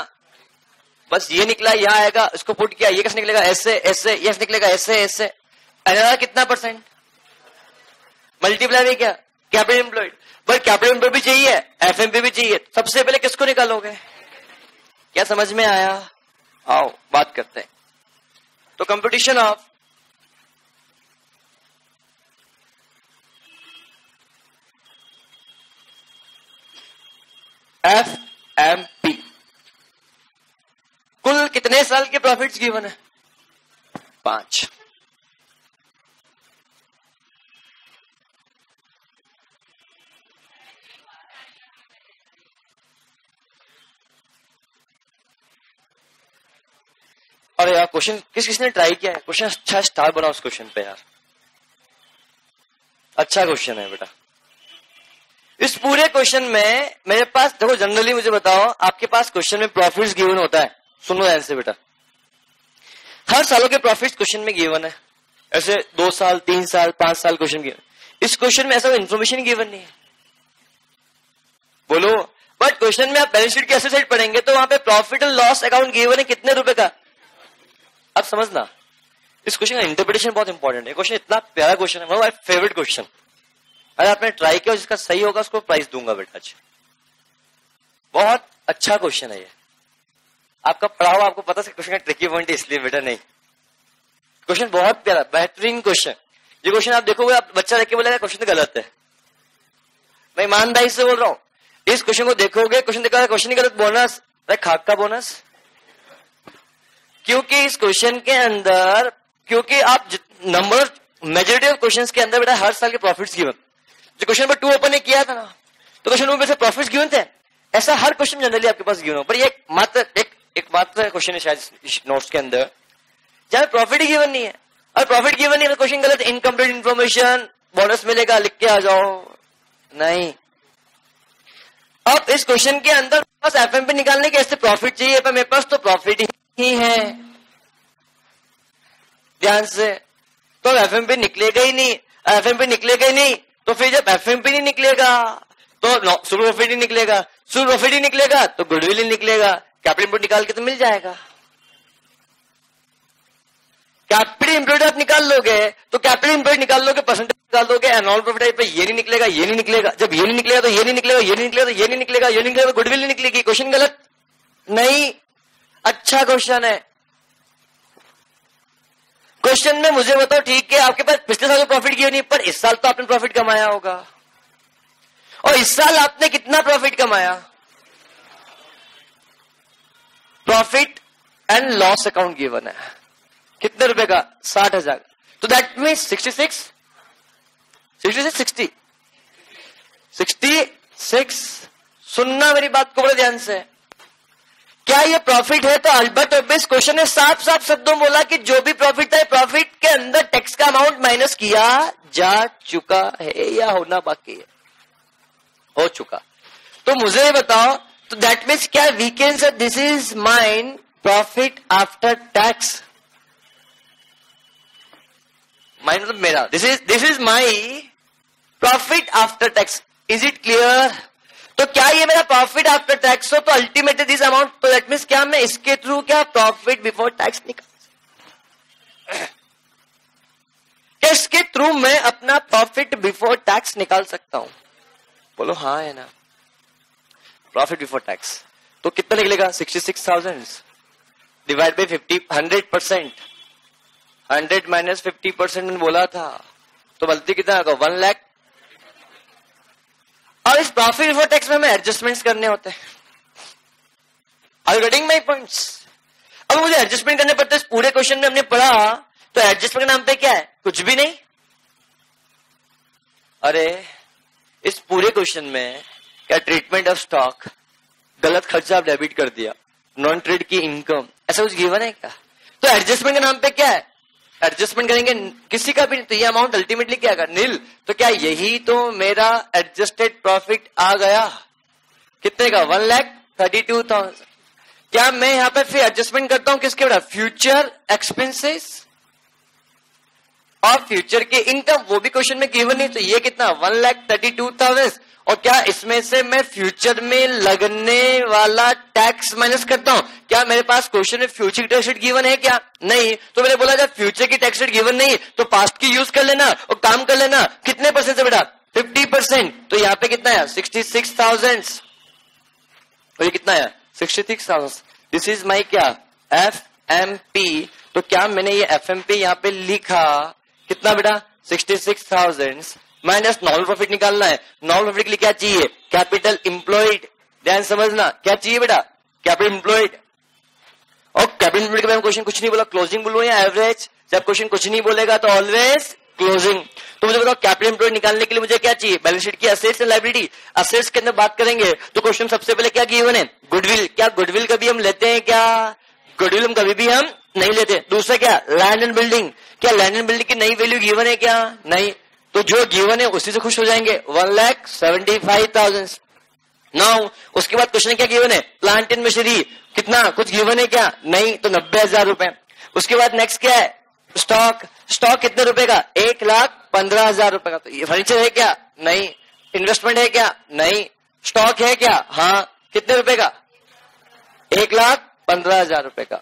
Speaker 1: बस ये निकला, यहां आएगा, इसको पुट किया, ये कैसे निकलेगा? ऐसे ऐसे, ये निकलेगा ऐसे ऐसे. एनआरआर कितना परसेंट? मल्टीप्लाई भी क्या? Capital employed. But capital employed भी चाहिए, एफएमपी भी चाहिए. सबसे पहले किसको निकालोगे? क्या समझ में आया? आओ बात करते हैं. तो कंपटीशन ऑफ एफएमपी. कुल कितने साल के प्रॉफिट्स गिवन है? 5. और यार क्वेश्चन किसने ट्राई किया है? क्वेश्चन अच्छा स्टार बनाओ उस क्वेश्चन पे यार. अच्छा क्वेश्चन है बेटा. इस पूरे क्वेश्चन में मेरे पास देखो, जनरली मुझे बताओ, आपके पास क्वेश्चन में प्रॉफिट्स गिवन होता है. सुनो ध्यान से बेटा, हर सालों के प्रॉफिट्स क्वेश्चन में गिवन है. ऐसे 2 साल 3 साल 5 साल क्वेश्चन गिवन. इस क्वेश्चन में ऐसा इन्फॉर्मेशन गिवन नहीं है. बोलो. बट क्वेश्चन में आप बैलेंस शीट की एसेट साइड पढ़ेंगे तो वहां पे profit and loss account given है कितने रुपए का. अब समझना, इस क्वेश्चन का इंटरप्रिटेशन बहुत इंपॉर्टेंट है. क्वेश्चन इतना प्यारा क्वेश्चन है, माय फेवरेट क्वेश्चन. अगर आपने ट्राई किया, जिसका सही होगा उसको प्राइज दूंगा बेटा. बहुत अच्छा क्वेश्चन है ये. आपका पढ़ा हुआ आपको पता है क्वेश्चन का ट्रिकी पॉइंट है, इसलिए बेटा नहीं. क्वेश्चन बहुत प्यारा, बेहतरीन क्वेश्चन. ये क्वेश्चन आप देखोगे, आप बच्चा देख के बोलेगा क्वेश्चन तो गलत है. मैं ईमानदारी से बोल रहा हूं. इस क्वेश्चन को देखोगे, क्वेश्चन देखा क्वेश्चन ही गलत, बोनस खाक का बोनस. क्योंकि इस क्वेश्चन के अंदर, क्योंकि आप नंबर मेजोरिटी ऑफ क्वेश्चंस के अंदर बेटा हर साल के प्रॉफिट्स गिवन. जो क्वेश्चन नंबर 2 ओपन ने किया था ना, तो क्वेश्चन में से प्रॉफिट्स गिवन थे. ऐसा हर क्वेश्चन जनरली आपके पास गिवन हो, पर ये मात्र एक मात्र क्वेश्चन है शायद नोट्स के अंदर जहां प्रॉफिट ही गिवन नहीं है. और प्रॉफिट गिवन नहीं है तो क्वेश्चन गलत. इनकम्प्लीट इन्फॉर्मेशन, बोनस मिलेगा, लिख के आ जाओ. नहीं. अब इस क्वेश्चन के अंदर बस एफएमपी निकालने के ऐसे प्रॉफिट चाहिए, पर मेरे पास तो प्रॉफिट ही है. ध्यान से. तो एफएमपी निकलेगा ही नहीं. एफएमपी निकलेगा ही नहीं तो फिर जब एफएमपी नहीं निकलेगा तो सुपर प्रॉफिट ही निकलेगा. सुपर प्रॉफिट ही निकलेगा तो गुडविल ही निकलेगा. कैपिटल इनपुट निकाल के तो मिल जाएगा. कैपिटल एम्प्लॉयड आप निकाल लोगे तो कैपिटल एम्प्लॉयड निकाल लोगे, परसेंटेज निकाल दोगे, एनुअल प्रॉफिट पे ये नहीं निकलेगा, ये नहीं निकलेगा, जब ये नहीं निकलेगा तो ये नहीं निकलेगा, ये नहीं निकलेगा तो ये नहीं निकलेगा, ये नहीं निकलेगा तो गुडविल नहीं निकलेगी। क्वेश्चन गलत नहीं, अच्छा क्वेश्चन है। क्वेश्चन में मुझे बताओ, ठीक है आपके पास पिछले साल प्रॉफिट की नहीं, पर इस साल तो आपने प्रॉफिट कमाया होगा, और इस साल आपने कितना प्रॉफिट कमाया? Profit and loss account given है, कितने रुपए का? 60,000। तो दैट मीन्स 66 सुनना मेरी बात को बड़े ध्यान से। क्या ये प्रॉफिट है? तो अल्बर्ट ओबिस क्वेश्चन ने साफ साफ शब्दों में बोला कि जो भी प्रॉफिट है, प्रॉफिट के अंदर टैक्स का अमाउंट माइनस किया जा चुका है या होना बाकी है? हो चुका। तो मुझे बताओ, तो दैट मीन्स क्या we can say this is mine profit after tax? Mine मतलब मेरा, this is my profit after tax. Is it clear? तो क्या ये मेरा प्रॉफिट आफ्टर टैक्स हो तो अल्टीमेटली दिस अमाउंट, तो दैट मीन्स क्या मैं इसके थ्रू क्या प्रॉफिट बिफोर टैक्स निकाल, क्या इसके थ्रू मैं अपना प्रॉफिट बिफोर टैक्स निकाल सकता हूं? बोलो हाँ है ना। प्रॉफिट बिफोर टैक्स तो कितना निकलेगा? 66,000 डिवाइड बाई 100%। 100 माइनस 50% मैंने बोला था, तो बल्कि कितना होगा? 1 लाख। और इस प्रॉफिट बिफोर टैक्स में हमें एडजस्टमेंट्स करने होते हैं। Are you getting my points? अब मुझे एडजस्टमेंट करने पड़ते हैं। पूरे क्वेश्चन में हमने पढ़ा तो एडजस्टमेंट के नाम पे क्या है? कुछ भी नहीं। अरे इस पूरे क्वेश्चन में क्या ट्रीटमेंट ऑफ स्टॉक, गलत खर्चा आप डेबिट कर दिया, नॉन ट्रेड की इनकम, ऐसा कुछ गिवन है क्या? तो एडजस्टमेंट के नाम पे क्या है? एडजस्टमेंट करेंगे किसी का भी नहीं, तो ये अमाउंट अल्टीमेटली क्या आएगा? नील। तो क्या यही तो मेरा एडजस्टेड प्रॉफिट आ गया? कितने का? 1,32,000। क्या मैं यहां पे फिर एडजस्टमेंट करता हूं किसके बड़ा? फ्यूचर एक्सपेंसेस और फ्यूचर के इनकम, वो भी क्वेश्चन में गिवन नहीं। तो ये कितना? 1,32,000। और क्या इसमें से मैं फ्यूचर में लगने वाला टैक्स माइनस करता हूं? क्या मेरे पास क्वेश्चन में फ्यूचर की टैक्स रेट गिवन है क्या? नहीं। तो मैंने बोला जब फ्यूचर की टैक्स रेट गिवन नहीं तो पास्ट की यूज कर लेना और काम कर लेना। कितने परसेंट से बेटा? 50%। तो यहाँ पे कितना है? 66,000। और ये कितना है? 66,000। दिस इज माई क्या? FMP। तो क्या मैंने ये FMP यहाँ पे लिखा? कितना बेटा? 66,000 माइनस नॉर्मल प्रॉफिट निकालना है। नॉर्मल प्रॉफिट के लिए क्या चाहिए? Capital employed. ध्यान समझना, क्या चाहिए बेटा? Capital employed. और कैपिटल एम्प्लॉयड के बारे में क्वेश्चन कुछ नहीं बोला, क्लोजिंग बोलो या एवरेज। जब क्वेश्चन कुछ नहीं बोलेगा तो ऑलवेज क्लोजिंग। तो मुझे बताओ कैपिटल एम्प्लॉयड निकालने के लिए मुझे क्या चाहिए? बैलेंस शीट की असेट्स एंड लायबिलिटी। असेट्स के अंदर बात करेंगे तो क्वेश्चन सबसे पहले क्या गिवन है? गुडविल। क्या गुडविल कभी हम लेते हैं क्या? गुडविल हम कभी भी हम नहीं लेते। दूसरा क्या? Land and building. क्या लैंड एंड बिल्डिंग की नई वैल्यू गिवन है क्या? नहीं। तो जो गिवन है उसी से खुश हो जाएंगे। 1,75,000। नाउ उसके बाद क्वेश्चन क्या गिवन है? Plant and machinery. कितना? कुछ गिवन है क्या? नहीं। तो 90,000 रुपए। उसके बाद नेक्स्ट क्या है? स्टॉक। स्टॉक कितने रुपए का? 1,15,000 रुपए का। तो ये फर्नीचर है क्या? नहीं। इन्वेस्टमेंट है क्या? नहीं। स्टॉक है क्या? हाँ। कितने रुपए का? 1,15,000 रुपए का।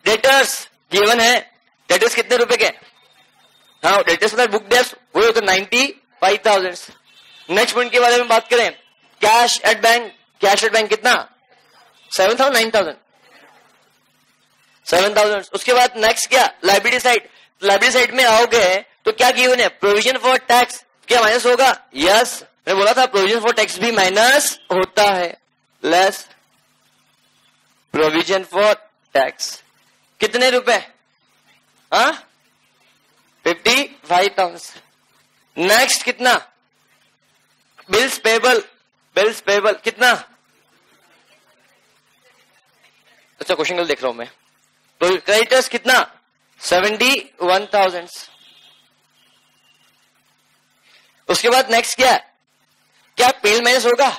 Speaker 1: डेटर्स गिवन है। डेटर्स कितने रुपए के? हाँ, डेटर्स मतलब बुक डेट्स, वो होता 95,000। नेक्स्ट पॉइंट के बारे में बात करें, cash at bank. Cash at bank कितना? 7,000 9,000 7,000। उसके बाद नेक्स्ट क्या? Liability side. लाइबिलिटी साइड में आओगे तो क्या गिवन है? Provision for tax. क्या माइनस होगा? यस, मैंने बोला था प्रोविजन फॉर टैक्स भी माइनस होता है। लेस प्रोविजन फॉर टैक्स कितने रुपए? हाँ, 55,000। नेक्स्ट कितना? Bills payable. बिल्स पेबल कितना? अच्छा क्वेश्चन देख रहा हूं मैं। तो क्रेडिटर्स कितना? 71,000। उसके बाद नेक्स्ट क्या है? क्या पेल माइनस होगा?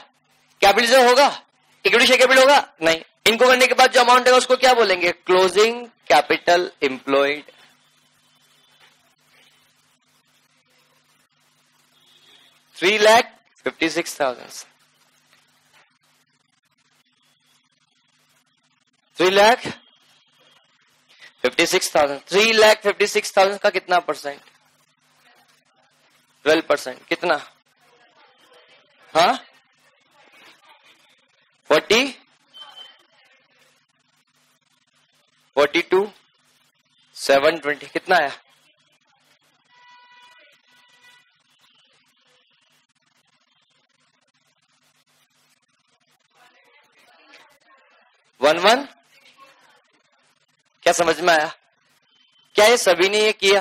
Speaker 1: कैपिटल होगा? इक्विटी शेयर कैपिटल होगा? नहीं। इनको करने के बाद जो अमाउंट है उसको क्या बोलेंगे? Closing capital employed. $3,56,000। 3 लाख 56,000। 3,56,000 का कितना परसेंट? 12%। कितना? हाँ 40, 42, 720। कितना आया? वन। क्या समझ में आया? क्या ये सभी ने ये किया?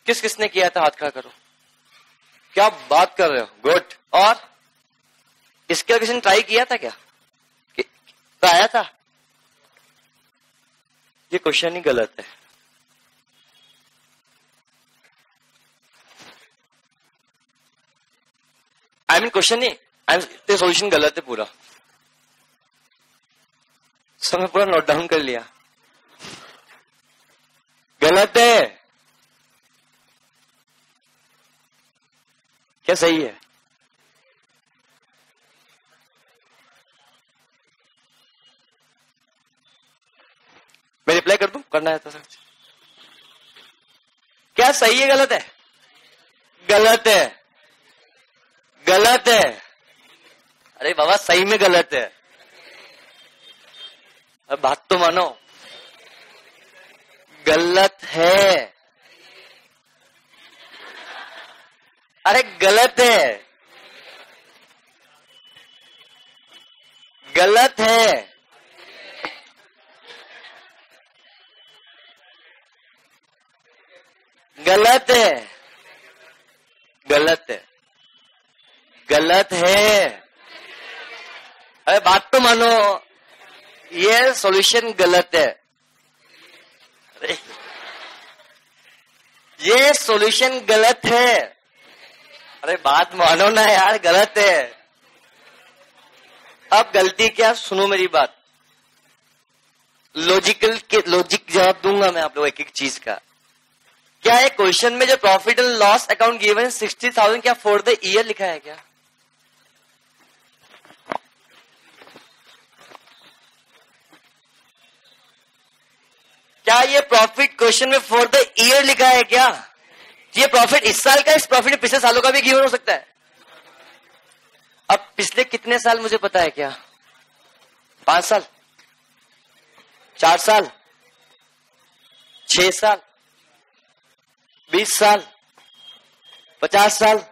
Speaker 1: किस किसने किया था? हाथ खड़ा करो। क्या बात कर रहे हो? गुड। और इसके किसी ने ट्राई किया था क्या? तो आया था? ये क्वेश्चन ही गलत है। आई मीन क्वेश्चन नहीं, सोल्यूशन गलत है पूरा। सब मैं पूरा नोट डाउन कर लिया। गलत है क्या? सही है? मैं रिप्लाई कर दूं? करना है तो सर। क्या सही है गलत है? गलत है। गलत है। अरे बाबा सही में गलत है। अब बात तो मानो। गलत है। अरे गलत है। गलत है। गलत है। गलत है। गलत है। अरे बात तो मानो, ये सॉल्यूशन गलत है। ये सॉल्यूशन गलत है। अरे बात मानो ना यार, गलत है। अब गलती क्या? सुनो मेरी बात। लॉजिक जवाब दूंगा मैं आप लोग एक एक चीज का। क्या है क्वेश्चन में जो profit and loss account given 60,000 क्या फॉर द ईयर लिखा है क्या? क्या ये प्रॉफिट क्वेश्चन में फॉर द ईयर लिखा है क्या? ये प्रॉफिट इस साल का, इस प्रॉफिट पिछले सालों का भी गिवन हो सकता है। अब पिछले कितने साल मुझे पता है क्या? 5 साल, 4 साल, 6 साल, 20 साल, 50 साल।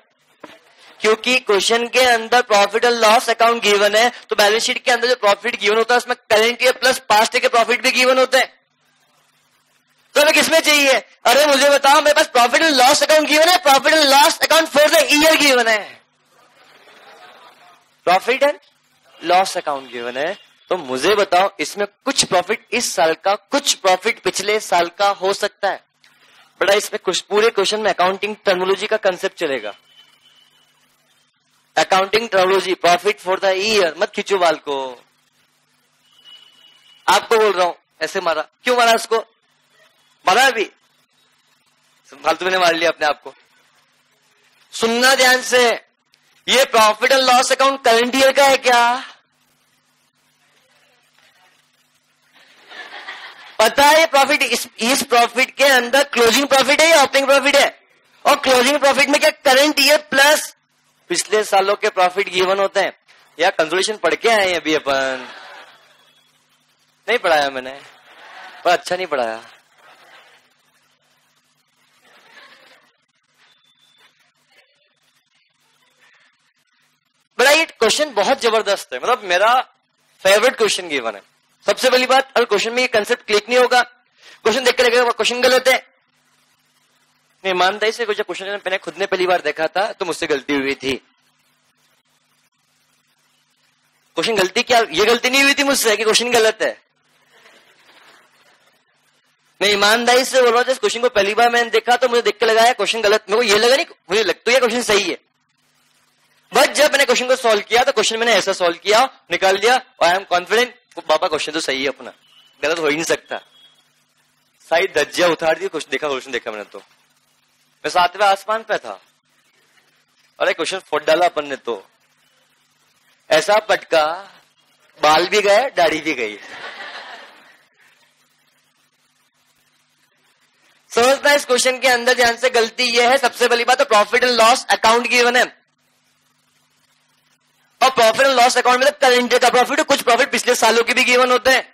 Speaker 1: क्योंकि क्वेश्चन के अंदर profit and loss account given है, तो बैलेंस शीट के अंदर जो प्रॉफिट गिवन होता है उसमें करंट ईयर प्लस पास्ट के प्रॉफिट भी गिवन होते हैं। तो हमें किसमें चाहिए? अरे मुझे बताओ, मेरे पास profit and loss account given है, profit and loss account for the year given है। Profit and loss account given है, तो मुझे बताओ इसमें कुछ प्रॉफिट इस साल का, कुछ प्रॉफिट पिछले साल का हो सकता है। बड़ा इसमें कुछ पूरे क्वेश्चन में अकाउंटिंग टर्मिनोलॉजी का कंसेप्ट चलेगा। Accounting terminology, profit for the year. मत खींचो बाल को, आपको बोल रहा हूं। ऐसे मारा क्यों? मारा उसको, मारा अभी फालतू मैंने मार लिया अपने आप को। सुनना ध्यान से, ये profit and loss account current year का है क्या? पता है? प्रॉफिट इस प्रॉफिट के अंदर क्लोजिंग प्रॉफिट है या ओपनिंग प्रॉफिट है? और क्लोजिंग प्रॉफिट में क्या करंट ईयर प्लस पिछले सालों के प्रॉफिट गिवन होते हैं। या कंसोलिडेशन पढ़ के आए अभी अपन? नहीं पढ़ाया मैंने, पर अच्छा नहीं पढ़ाया। बड़ा ये क्वेश्चन बहुत जबरदस्त है, मतलब मेरा फेवरेट क्वेश्चन गिवन है। सबसे पहली बात, अगर क्वेश्चन में ये कंसेप्ट क्लिक नहीं होगा, क्वेश्चन देख के लगेगा क्वेश्चन गलत है। मैं ईमानदारी से क्वेश्चन मैंने खुद ने पहली बार देखा था तो मुझसे गलती हुई थी। क्वेश्चन गलती क्या? ये गलती नहीं हुई थी मुझसे कि क्वेश्चन गलत है। मैं ईमानदारी से बोल रहा हूँ, इस क्वेश्चन को पहली बार मैंने देखा तो मुझे देख के लगाया क्वेश्चन गलत। मेरे को ये लगा नहीं, मुझे लगता है क्वेश्चन सही है। बट जब मैंने क्वेश्चन को सॉल्व किया तो क्वेश्चन मैंने ऐसा सॉल्व किया, निकाल दिया और I am confident Baba question तो सही है अपना, गलत हो ही नहीं सकता। सारी धज्जियां उतार दी, क्वेश्चन देखा मैंने तो मैं 7वें आसमान पे था। अरे क्वेश्चन फोड़ डाला अपन ने तो, ऐसा पटका, बाल भी गए दाढ़ी भी गई। समझना है इस क्वेश्चन के अंदर ध्यान से। गलती ये है, सबसे पहली बात तो profit and loss account given है, और प्रॉफिट एंड लॉस अकाउंट में तो करंट ईयर का प्रॉफिट है, कुछ प्रॉफिट पिछले सालों के भी गिवन होते हैं।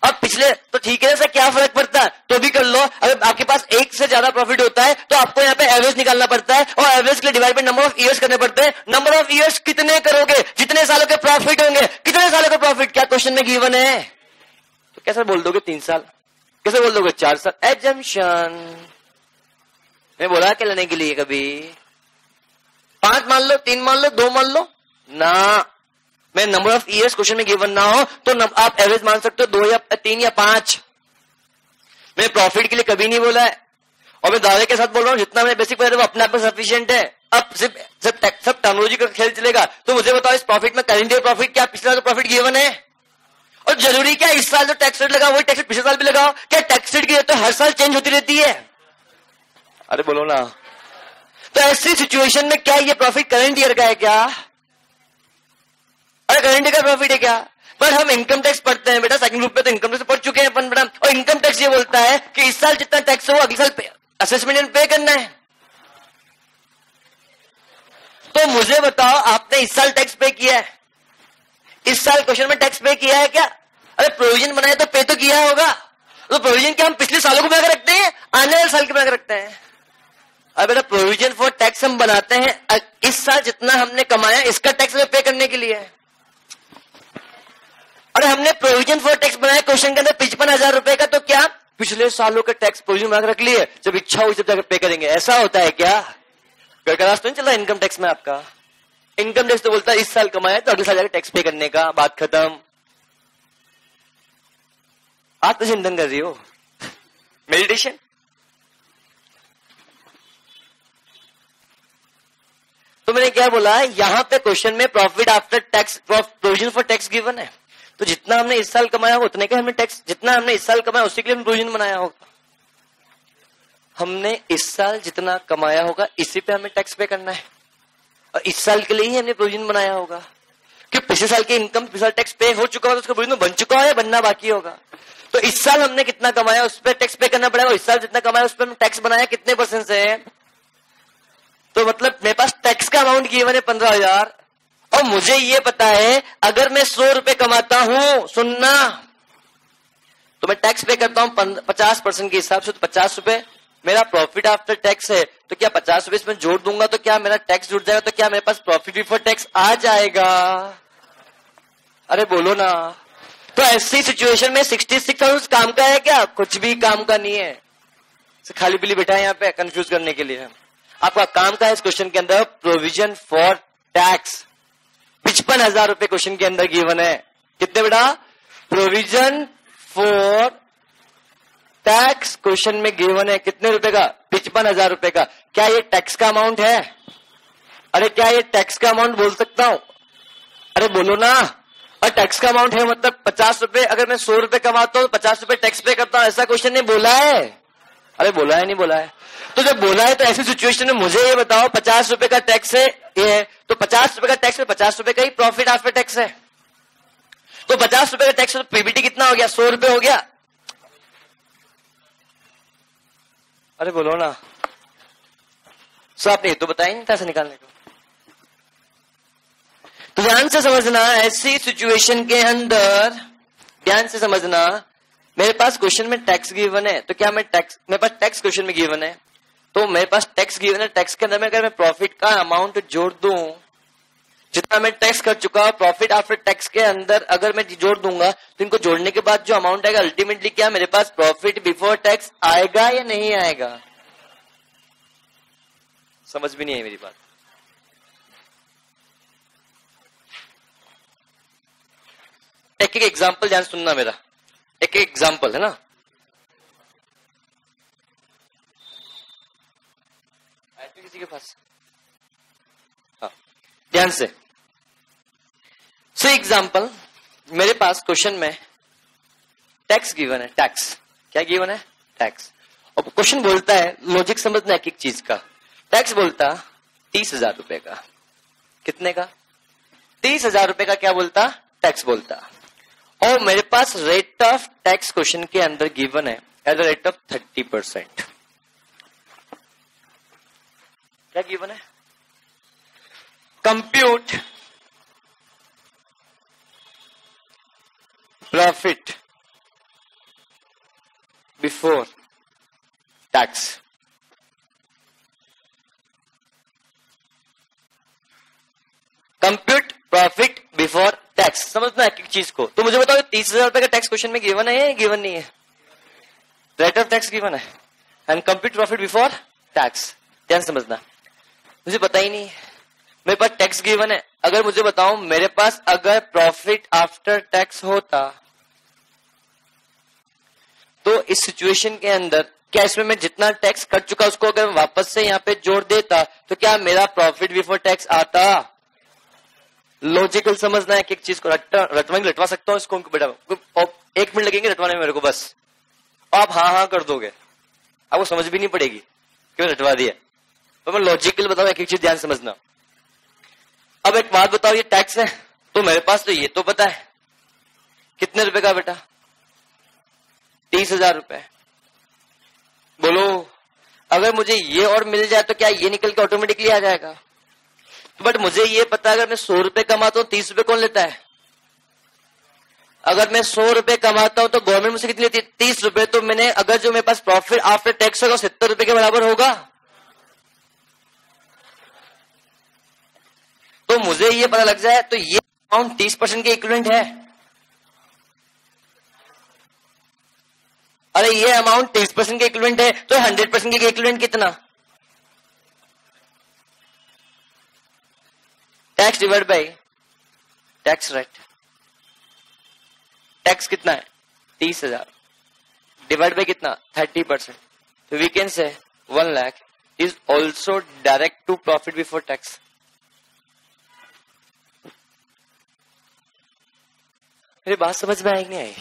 Speaker 1: अब पिछले तो ठीक है, सर क्या फर्क पड़ता है, तो भी कर लो। अगर आपके पास एक से ज्यादा प्रॉफिट होता है तो आपको यहाँ पे एवरेज निकालना पड़ता है, और एवरेज के लिए divide by number of years करने पड़ते हैं। नंबर ऑफ ईयर्स कितने करोगे, जितने सालों के प्रॉफिट होंगे, कितने सालों के प्रॉफिट क्या क्वेश्चन में गिवन है, तो कैसे बोल दोगे 3 साल, कैसे बोल दोगे 4 साल। एजम्पशन मैं बोला क्या लेने के लिए, कभी 5 मान लो, 3 मान लो, 2 मान लो ना। मैं नंबर ऑफ ईयर्स क्वेश्चन में गिवन ना हो तो आप एवरेज मान सकते हो 2 या 3 या 5। मैं प्रॉफिट के लिए कभी नहीं बोला है, और मैं दावे के साथ बोल रहा हूं जितना मैंने बेसिक पढ़ा वो अपने आप में सफिशिएंट है। अब सब टर्मिनोलॉजी का खेल चलेगा, तो मुझे बताओ इस प्रॉफिट में करंट ईयर प्रॉफिट क्या पिछला साल प्रॉफिट गिवन है, और जरूरी क्या इस साल जो टैक्स रेट लगा वही टैक्स रेट पिछले साल भी लगाओ, क्या टैक्स रेट की रेट तो हर साल चेंज होती रहती है, अरे बोलो ना। तो ऐसी सिचुएशन में क्या ये प्रॉफिट करंट ईयर का है क्या, अरे करंट ईयर का प्रॉफिट है क्या। पर हम इनकम टैक्स पढ़ते हैं बेटा, सेकंड ग्रुप पे तो इनकम टैक्स पढ़ चुके हैं अपन बेटा, और इनकम टैक्स ये बोलता है कि इस साल जितना टैक्स हो अगले साल असेसमेंट एंड पे करना है। तो मुझे बताओ आपने इस साल टैक्स पे किया है, इस साल क्वेश्चन में टैक्स पे किया है क्या, अरे प्रोविजन बनाया तो पे तो किया होगा। तो प्रोविजन क्या हम पिछले सालों को बनाकर रखते हैं, आने वाले साल के बनाकर रखते हैं। अब बेटा प्रोविजन फॉर टैक्स हम बनाते हैं इस साल जितना हमने कमाया इसका टैक्स में पे करने के लिए। अरे हमने प्रोविजन फॉर टैक्स बनाया क्वेश्चन के अंदर 55,000 रुपए का, तो क्या पिछले सालों के टैक्स प्रोविजन बनाकर रख लिए, जब इच्छा हुई जब जाकर पे करेंगे, ऐसा होता है क्या। गड़गड़ास तो नहीं चल रहा इनकम टैक्स में आपका। इनकम टैक्स तो बोलता है इस साल कमाया तो अगले साल जाकर टैक्स पे करने का, बात खत्म। आप तो चिंतन कर रही हो, मेडिटेशन। तो मैंने क्या बोला, यहां पे क्वेश्चन में profit after tax provision for tax given है, तो जितना हमने इस साल कमाया होगा उतने का हमने टैक्स, जितना हमने इस साल कमाया उसी के लिए हमने प्रोविजन बनाया होगा। हमने इस साल जितना कमाया होगा इसी पे हमें टैक्स पे करना है, और इस साल के लिए ही हमने प्रोविजन बनाया होगा कि पिछले साल की इनकम पिछले साल टैक्स पे हो चुका होगा, तो उसका प्रोविजन बन चुका है या बनना बाकी होगा। तो इस साल हमने कितना कमाया उस पर टैक्स पे करना पड़ेगा, इस साल जितना कमाया उस पर टैक्स बनाया कितने % से है। तो मतलब मेरे पास टैक्स का अमाउंट गिवन है 15,000, और मुझे ये पता है अगर मैं 100 रुपए कमाता हूं, सुनना, तो मैं टैक्स पे करता हूं 50% के हिसाब से, तो 50 रुपए मेरा प्रॉफिट आफ्टर टैक्स है। तो क्या 50 रुपए इसमें जोड़ दूंगा तो क्या मेरा टैक्स जुड़ जाएगा, तो क्या मेरे पास प्रॉफिट बिफोर टैक्स आ जाएगा, अरे बोलो ना। तो ऐसी सिचुएशन में 66,000 काम का है क्या, कुछ भी काम का नहीं है, खाली पीली बैठा है यहाँ पे कंफ्यूज करने के लिए। आपका काम का है इस क्वेश्चन के अंदर प्रोविजन फॉर टैक्स, 55,000 रुपए क्वेश्चन के अंदर गिवन है। कितने बेटा, प्रोविजन फॉर टैक्स क्वेश्चन में गिवन है कितने रुपए का, 55,000 रुपए का। क्या ये टैक्स का अमाउंट है, अरे क्या ये टैक्स का अमाउंट बोल सकता हूं, अरे बोलो ना। और टैक्स का अमाउंट है मतलब 50 रुपए, अगर मैं 100 रुपए कमाता हूं तो 50 रुपए टैक्स पे करता हूं, ऐसा क्वेश्चन ने बोला है, अरे बोला है नहीं बोला है। तो जब बोला है तो ऐसी सिचुएशन में मुझे ये बताओ 50 रुपए का टैक्स है ये है, तो 50 रुपए का टैक्स में 50 रुपए का ही प्रॉफिट आफ्टर टैक्स है, तो 50 रुपए का टैक्स तो पीबीटी कितना हो गया, 100 रुपए हो गया, अरे बोलो ना। सो आपने तो बताया नहीं था ऐसे निकालने को। तो ध्यान से समझना, ऐसी सिचुएशन के अंदर ध्यान से समझना, मेरे पास क्वेश्चन में टैक्स गिवन है, तो क्या मैं टैक्स, मेरे पास टैक्स क्वेश्चन में गिवन है, तो मेरे पास टैक्स गिवन है, टैक्स के अंदर में अगर मैं प्रॉफिट का अमाउंट जोड़ दूं, जितना मैं टैक्स कर चुका प्रॉफिट आफ्टर टैक्स के अंदर अगर मैं जोड़ दूंगा, तो इनको जोड़ने के बाद जो अमाउंट आएगा अल्टीमेटली क्या मेरे पास प्रॉफिट बिफोर टैक्स आएगा या नहीं आएगा। समझ भी नहीं है मेरी बात। एक एक एग्जाम्पल ध्यान सुनना मेरा, एक एक एग्जाम्पल है ना। आए तो किसी के पास, हाँ ध्यान से। सो एग्जाम्पल, मेरे पास क्वेश्चन में टैक्स गिवन है, टैक्स क्या गिवन है, टैक्स। और क्वेश्चन बोलता है, लॉजिक समझना एक एक चीज का, टैक्स बोलता 30,000 रुपए का, कितने का, 30,000 रुपए का क्या बोलता, टैक्स बोलता। और मेरे पास रेट ऑफ टैक्स क्वेश्चन के अंदर गिवन है, एट द रेट ऑफ 30%. क्या गिवन है? Compute profit before tax. Compute profit before tax. समझना एक एक चीज को. तो मुझे बताओ 30,000 रुपए का टैक्स क्वेश्चन में गिवन है या गिवन नहीं है? रेट ऑफ टैक्स गिवन है and compute profit before tax. ध्यान समझना. मुझे पता ही नहीं, मेरे पास टैक्स गिवन है. अगर मुझे बताओ मेरे पास अगर प्रॉफिट आफ्टर टैक्स होता तो इस सिचुएशन के अंदर क्या इसमें मैं जितना टैक्स कट चुका उसको अगर वापस से यहाँ पे जोड़ देता तो क्या मेरा प्रॉफिट बिफोर टैक्स आता? लॉजिकल समझना है. एक चीज को रटवा सकता हूँ इसको बेटा. 1 मिनट लगेंगे रटवाने में मेरे को बस. आप हाँ कर दोगे, आपको समझ भी नहीं पड़ेगी क्यों रटवा दिया. तो मैं लॉजिकल बताऊं, एक चीज ध्यान समझना. अब एक बात बताओ, ये टैक्स है तो मेरे पास तो ये तो पता है कितने रुपए का बेटा? 30,000 रुपए. बोलो अगर मुझे ये और मिल जाए तो क्या ये निकल के ऑटोमेटिकली आ जाएगा? बट मुझे ये पता है अगर मैं 100 रुपए कमाता हूं 30 रुपए कौन लेता है? अगर मैं 100 रुपए कमाता हूं तो गवर्नमेंट मुझसे कितनी लेती है? 30 रुपए. तो मैंने अगर जो मेरे पास प्रॉफिट आफ्टर टैक्स होगा 70 रुपए के बराबर होगा. तो मुझे ये पता लग जाए तो ये अमाउंट 30% के इक्विवेलेंट है. अरे ये अमाउंट 30% के इक्विवेलेंट है तो 100% के इक्विवेलेंट कितना? Tax divide by tax rate. Tax कितना है? 30,000 डिवाइड बाय कितना? 30%. तो we can say 1 lakh is also direct to profit before tax. मेरी बात समझ में आई नहीं आई?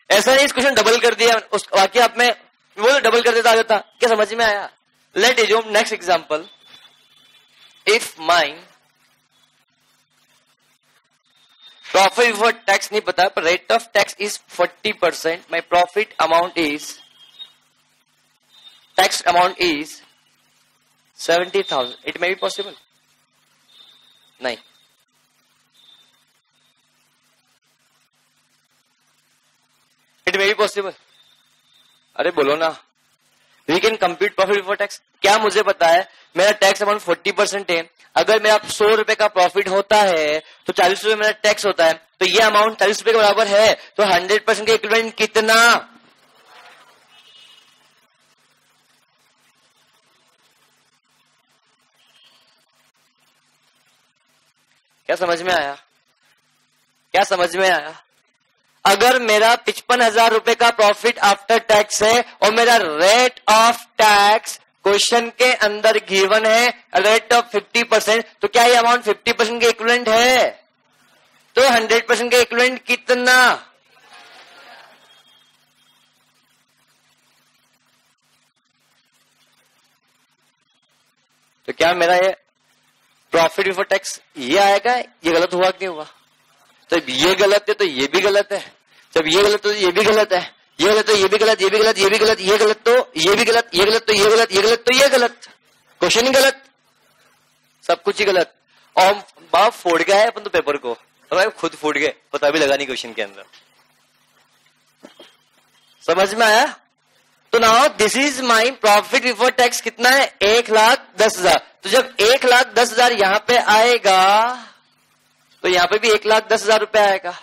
Speaker 1: ऐसा नहीं इस क्वेश्चन डबल कर दिया उस वाक्य आप में वो डबल कर देता आ जाता. क्या समझ में आया? Let assume next example. If mine profit before tax नहीं पता पर rate of tax is 40%. My profit amount is tax amount is 70,000. It may be possible? नहीं. It may be possible. अरे बोलो ना. We can compute profit before tax. क्या मुझे पता है मेरा टैक्स अमाउंट 40% है. अगर मेरा 100 रुपए का प्रॉफिट होता है तो 40 रुपए मेरा टैक्स होता है. तो ये अमाउंट 40 रुपए के बराबर है. तो 100% के इक्विवेलेंट कितना? क्या समझ में आया? क्या समझ में आया? अगर मेरा 55,000 रुपए का प्रॉफिट आफ्टर टैक्स है और मेरा रेट ऑफ टैक्स क्वेश्चन के अंदर गिवन है रेट ऑफ 50%, तो क्या ये अमाउंट 50% के इक्विवेलेंट है? तो 100% के इक्विवेलेंट कितना? तो क्या मेरा ये प्रॉफिट बिफोर टैक्स ये आएगा? ये गलत हुआ कि नहीं हुआ? जब ये गलत है तो ये भी गलत है. जब ये गलत है तो ये भी गलत है. ये गलत तो ये भी गलत, ये भी गलत, ये भी गलत, ये गलत तो ये भी गलत, ये गलत तो ये गलत, ये गलत तो ये गलत. क्वेश्चन ही गलत, सब कुछ ही गलत. और बाप फोड़ गया है अपन तो पेपर को, तो भाई खुद फूट गए, पता भी लगा नहीं क्वेश्चन के अंदर. समझ में आया? तो now this is my profit before tax कितना है? 1,10,000. तो जब 1,10,000 यहां पे आएगा तो यहां पे भी 1,10,000 रुपए आएगा.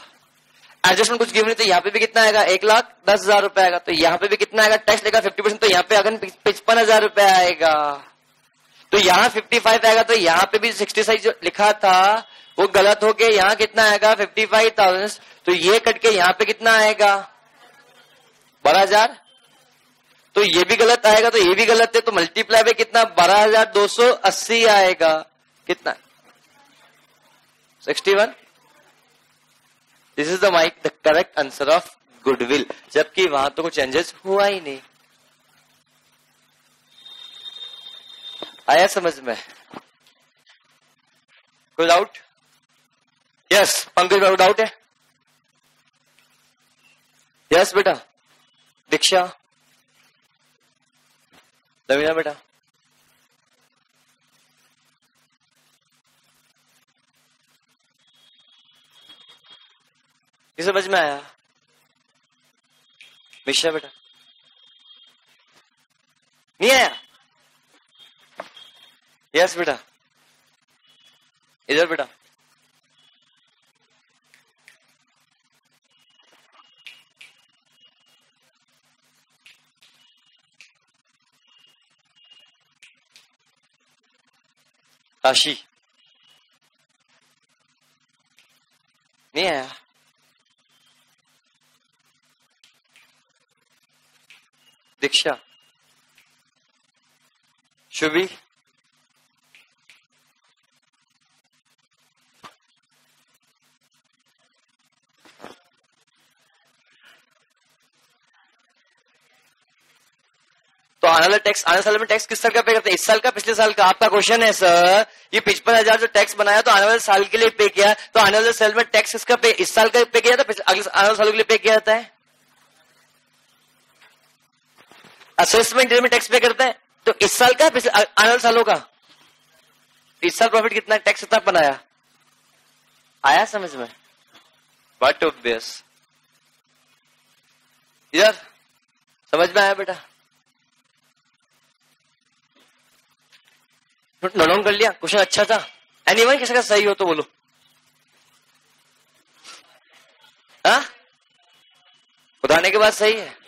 Speaker 1: एडजस्टमेंट कुछ गिवन नहीं तो यहाँ पे भी कितना आएगा? 1,10,000 रुपए आएगा. तो यहाँ पे भी कितना आएगा? टैक्स लेगा 50%. तो यहाँ पे अगर 55,000 रुपए आएगा. तो यहाँ 55 आएगा. तो यहाँ पे भी 66 जो लिखा था वो गलत हो गया. यहाँ कितना आएगा? 55,000. तो ये कट के यहाँ पे कितना आएगा? 12,000. तो ये भी गलत आएगा, तो ये भी गलत है. तो मल्टीप्लाई पे कितना? 12,280 आएगा. कितना? 61. This is the correct answer of goodwill. जबकि वहां तो कुछ चेंजेस हुआ ही नहीं. आया समझ में? कोई डाउट? यस पंकज बाबू डाउट है? यस बेटा दीक्षा, लवीना बेटा, किसे समझ में आया? मिश्रा बेटा, नहीं आया? यस बेटा, इधर बेटा, काशी, नहीं आया? दीक्षा, शुभी, तो आने वाला टैक्स, आने साल में टैक्स किस साल का पे करते हैं? इस साल का, पिछले साल का? आपका क्वेश्चन है सर, ये 55,000 जो टैक्स बनाया तो आने वाले साल के लिए पे किया, तो आने वाले साल में टैक्स किसका पे, इस साल का पे किया था, अगले आने वाले सालों के लिए पे किया जाता है? असेसमेंट में टैक्स पे करते हैं, तो इस साल का, पिछले आने वाले सालों का? इस साल प्रॉफिट कितना, टैक्स कितना बनाया? आया समझ में? व्हाट ऑब्वियस, यार समझ में आया बेटा? नोट डाउन कर लिया? क्वेश्चन अच्छा था? एनीवन किसी का सही हो तो बोलो। हाँ, बताने के बाद सही है?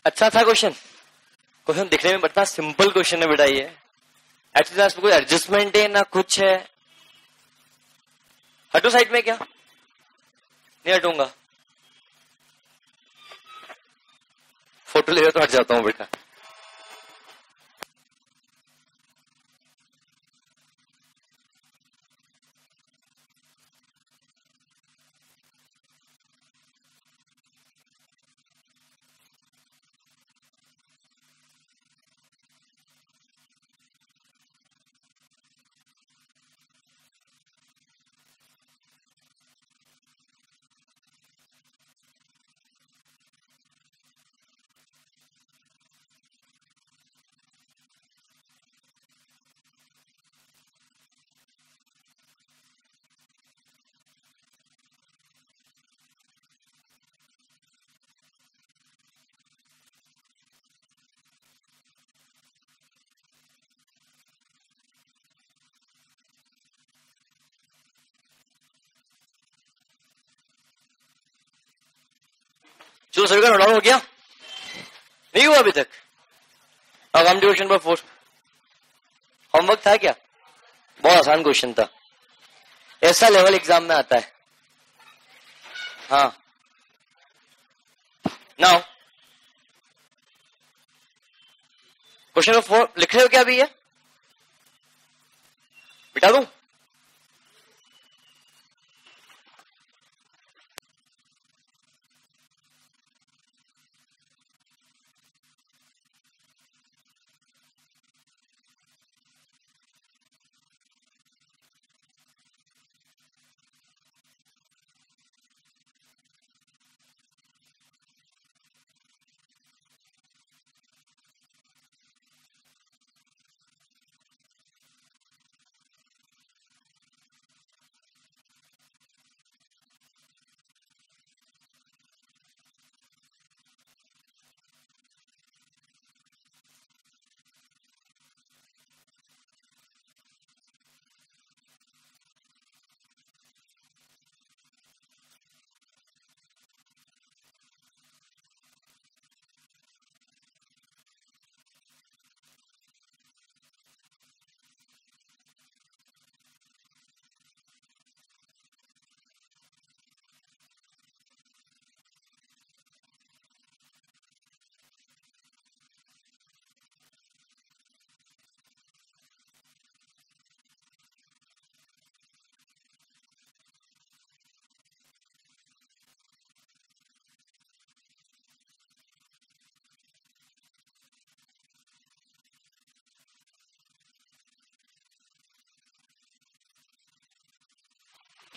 Speaker 1: अच्छा था क्वेश्चन? क्वेश्चन दिखने में बड़ा सिंपल क्वेश्चन है बेटा ये। एक्चुअली इसमें कोई एडजस्टमेंट है ना कुछ है। हटो साइड में क्या? नहीं हटूंगा, फोटो ले तो हट जाता हूं बेटा। चलो सभी का नोट डाउन हो गया? नहीं हुआ अभी तक? अब हम क्वेश्चन नंबर 4। होमवर्क था क्या? बहुत आसान क्वेश्चन था, ऐसा लेवल एग्जाम में आता है। हाँ, नाउ क्वेश्चन नंबर 4 लिख रहे हो क्या अभी? ये बिठा दूं?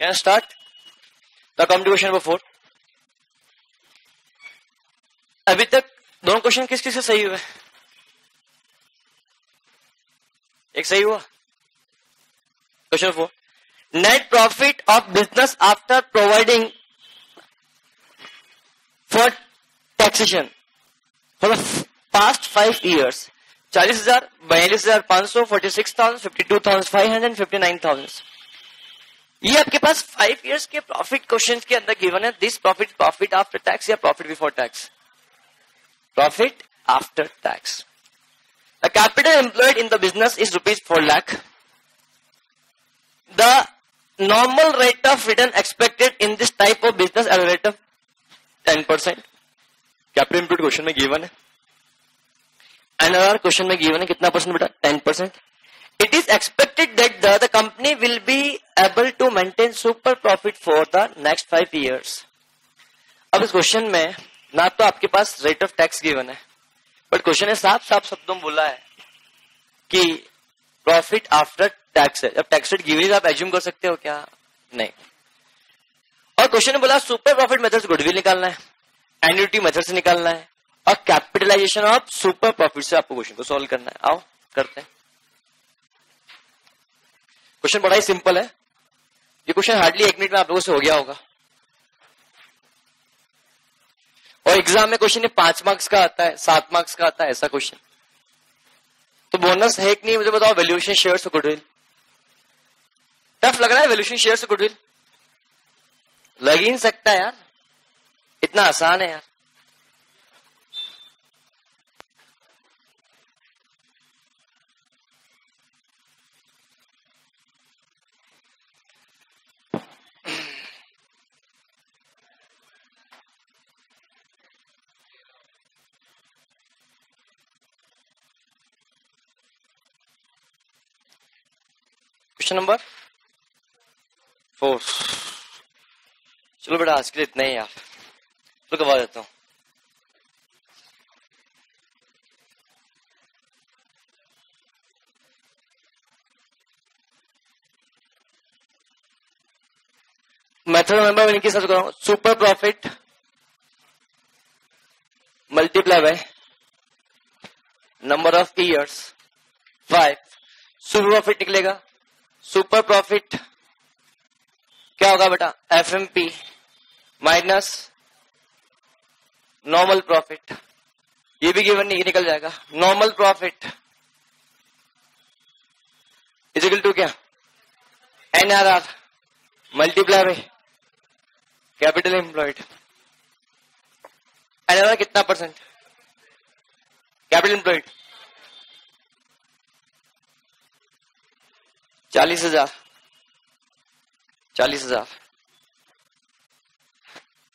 Speaker 1: Can start the come to question number 4. अभी तक दोनों क्वेश्चन किस किस से सही हुए? एक सही हुआ. Question 4. Net profit of business after providing for taxation for the past 5 years. 40,000, 42,500, 46,000, 52,500, 59,000. ये आपके पास 5 years के प्रॉफिट क्वेश्चन के अंदर गिवन है. दिस प्रॉफिट आफ्टर टैक्स या profit before tax? Profit after tax. The capital employed in the business is rupees 4 lakh. The normal rate of return expected in this type of business at a rate of 10%. Capital employed question में given है. Another question में given है कितना percent बेटा? 10%. It is expected that the company will be able to maintain super profit for the next 5 years. अब इस question में ना तो आपके पास रेट ऑफ टैक्स गिवन है, बट क्वेश्चन है साफ शब्दों में बोला है कि प्रॉफिट आफ्टर टैक्स है. जब टैक्स रेट गिवन आप एज्यूम कर सकते हो क्या? नहीं. और क्वेश्चन ने बोला सुपर प्रॉफिट मेथड से गुडविल निकालना है, एन्युटी मेथड से निकालना है, और कैपिटलाइजेशन ऑफ सुपर प्रॉफिट से आपको क्वेश्चन को सॉल्व करना है. आओ करते हैं. क्वेश्चन बड़ा ही सिंपल है. ये क्वेश्चन हार्डली 1 मिनट में आप लोगों से हो गया होगा. और एग्जाम में क्वेश्चन 5 मार्क्स का आता है, 7 मार्क्स का आता है, ऐसा क्वेश्चन. तो बोनस है कि नहीं मुझे बताओ. Valuation shares goodwill. टफ लग रहा है वैल्यूएशन शेयर्स गुडविल? लग ही नहीं सकता यार, इतना आसान है यार. Question number 4. चलो बेटा आज के लिए इतना ही यार, तो करवा देता हूं. मेथड नंबर इनके साथ कराऊंगा. Super profit multiply by number of years 5. Super profit निकलेगा. सुपर प्रॉफिट क्या होगा बेटा? FMP minus normal profit. ये भी गिवन नहीं, ये निकल जाएगा. Normal profit is equal to क्या? NRR multiply by capital employed. NRR कितना percent? Capital employed 40,000. 40,000.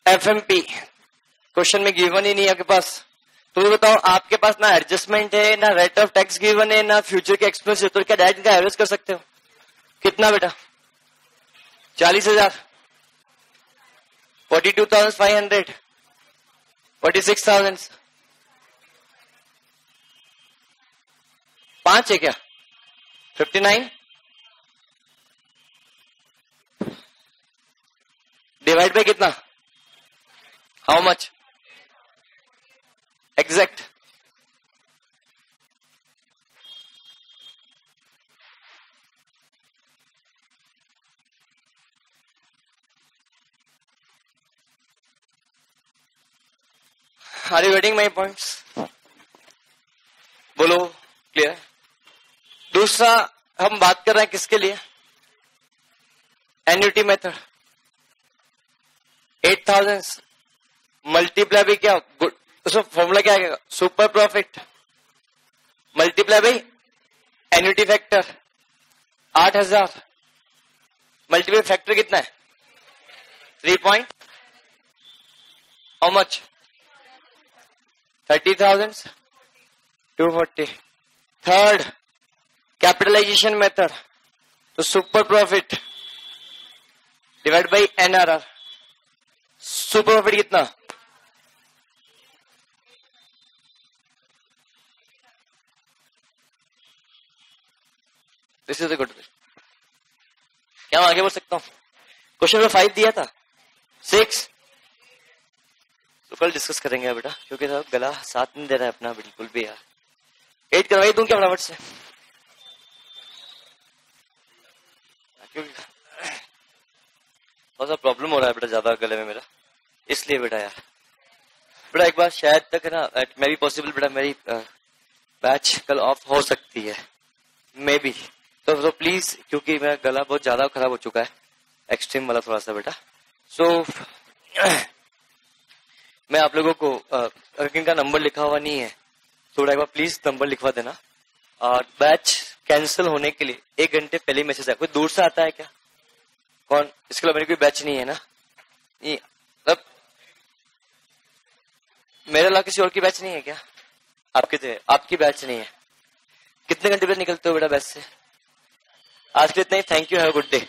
Speaker 1: FMP question में गिवन ही नहीं है आपके पास. तो ये बताओ आपके पास ना एडजस्टमेंट है, ना रेट ऑफ टैक्स गिवन है, ना फ्यूचर के एक्सपेंस है, तो क्या डायरेक्ट का एवरेज कर सकते हो? कितना बेटा? 40,000, 42,500, 46,000. 5 है क्या? 59 डिवाइड बाय कितना? How much? Exact. Are you getting my points? बोलो क्लियर. दूसरा हम बात कर रहे हैं किसके लिए? Annuity method. 8,000 मल्टीप्लाई बाई क्या? गुड. उसका फॉर्मूला क्या आएगा? Super profit multiply by annuity factor. 8,000 multiply factor कितना है? 3 point. How much? 30,000 240. Third capitalization method. तो super profit divide by NRR. Super profit कितना? This is a good. क्या आगे बढ़ सकता हूं? क्वेश्चन नंबर 5 दिया था, 6 तो कल डिस्कस करेंगे बेटा, क्योंकि गला साथ नहीं दे रहा है अपना बिल्कुल भी यार। 8 करवाई दूं क्या फटाफट से? थोड़ा सा प्रॉब्लम हो रहा है बेटा ज्यादा गले में मेरा, इसलिए बेटा यार। बेटा एक बार शायद तक है ना, मे बी पॉसिबल बेटा मेरी बैच कल ऑफ हो सकती है, मे बी। तो प्लीज, क्योंकि मेरा गला बहुत ज्यादा खराब हो चुका है, एक्सट्रीम वाला थोड़ा सा बेटा। सो मैं आप लोगों को अगर इनका नंबर लिखा हुआ नहीं है तो एक बार प्लीज नंबर लिखवा देना। और बैच कैंसिल होने के लिए 1 घंटे पहले मैसेज है। कोई दूर से आता है क्या? कौन? इसके अलावा मेरी कोई बैच नहीं है ना? नहीं, मतलब मेरे अलावा किसी और की बैच नहीं है क्या? आपकी बैच नहीं है। कितने घंटे पे निकलते हो बेटा बैच से? आज के लिए इतना ही। Thank you, have a good day.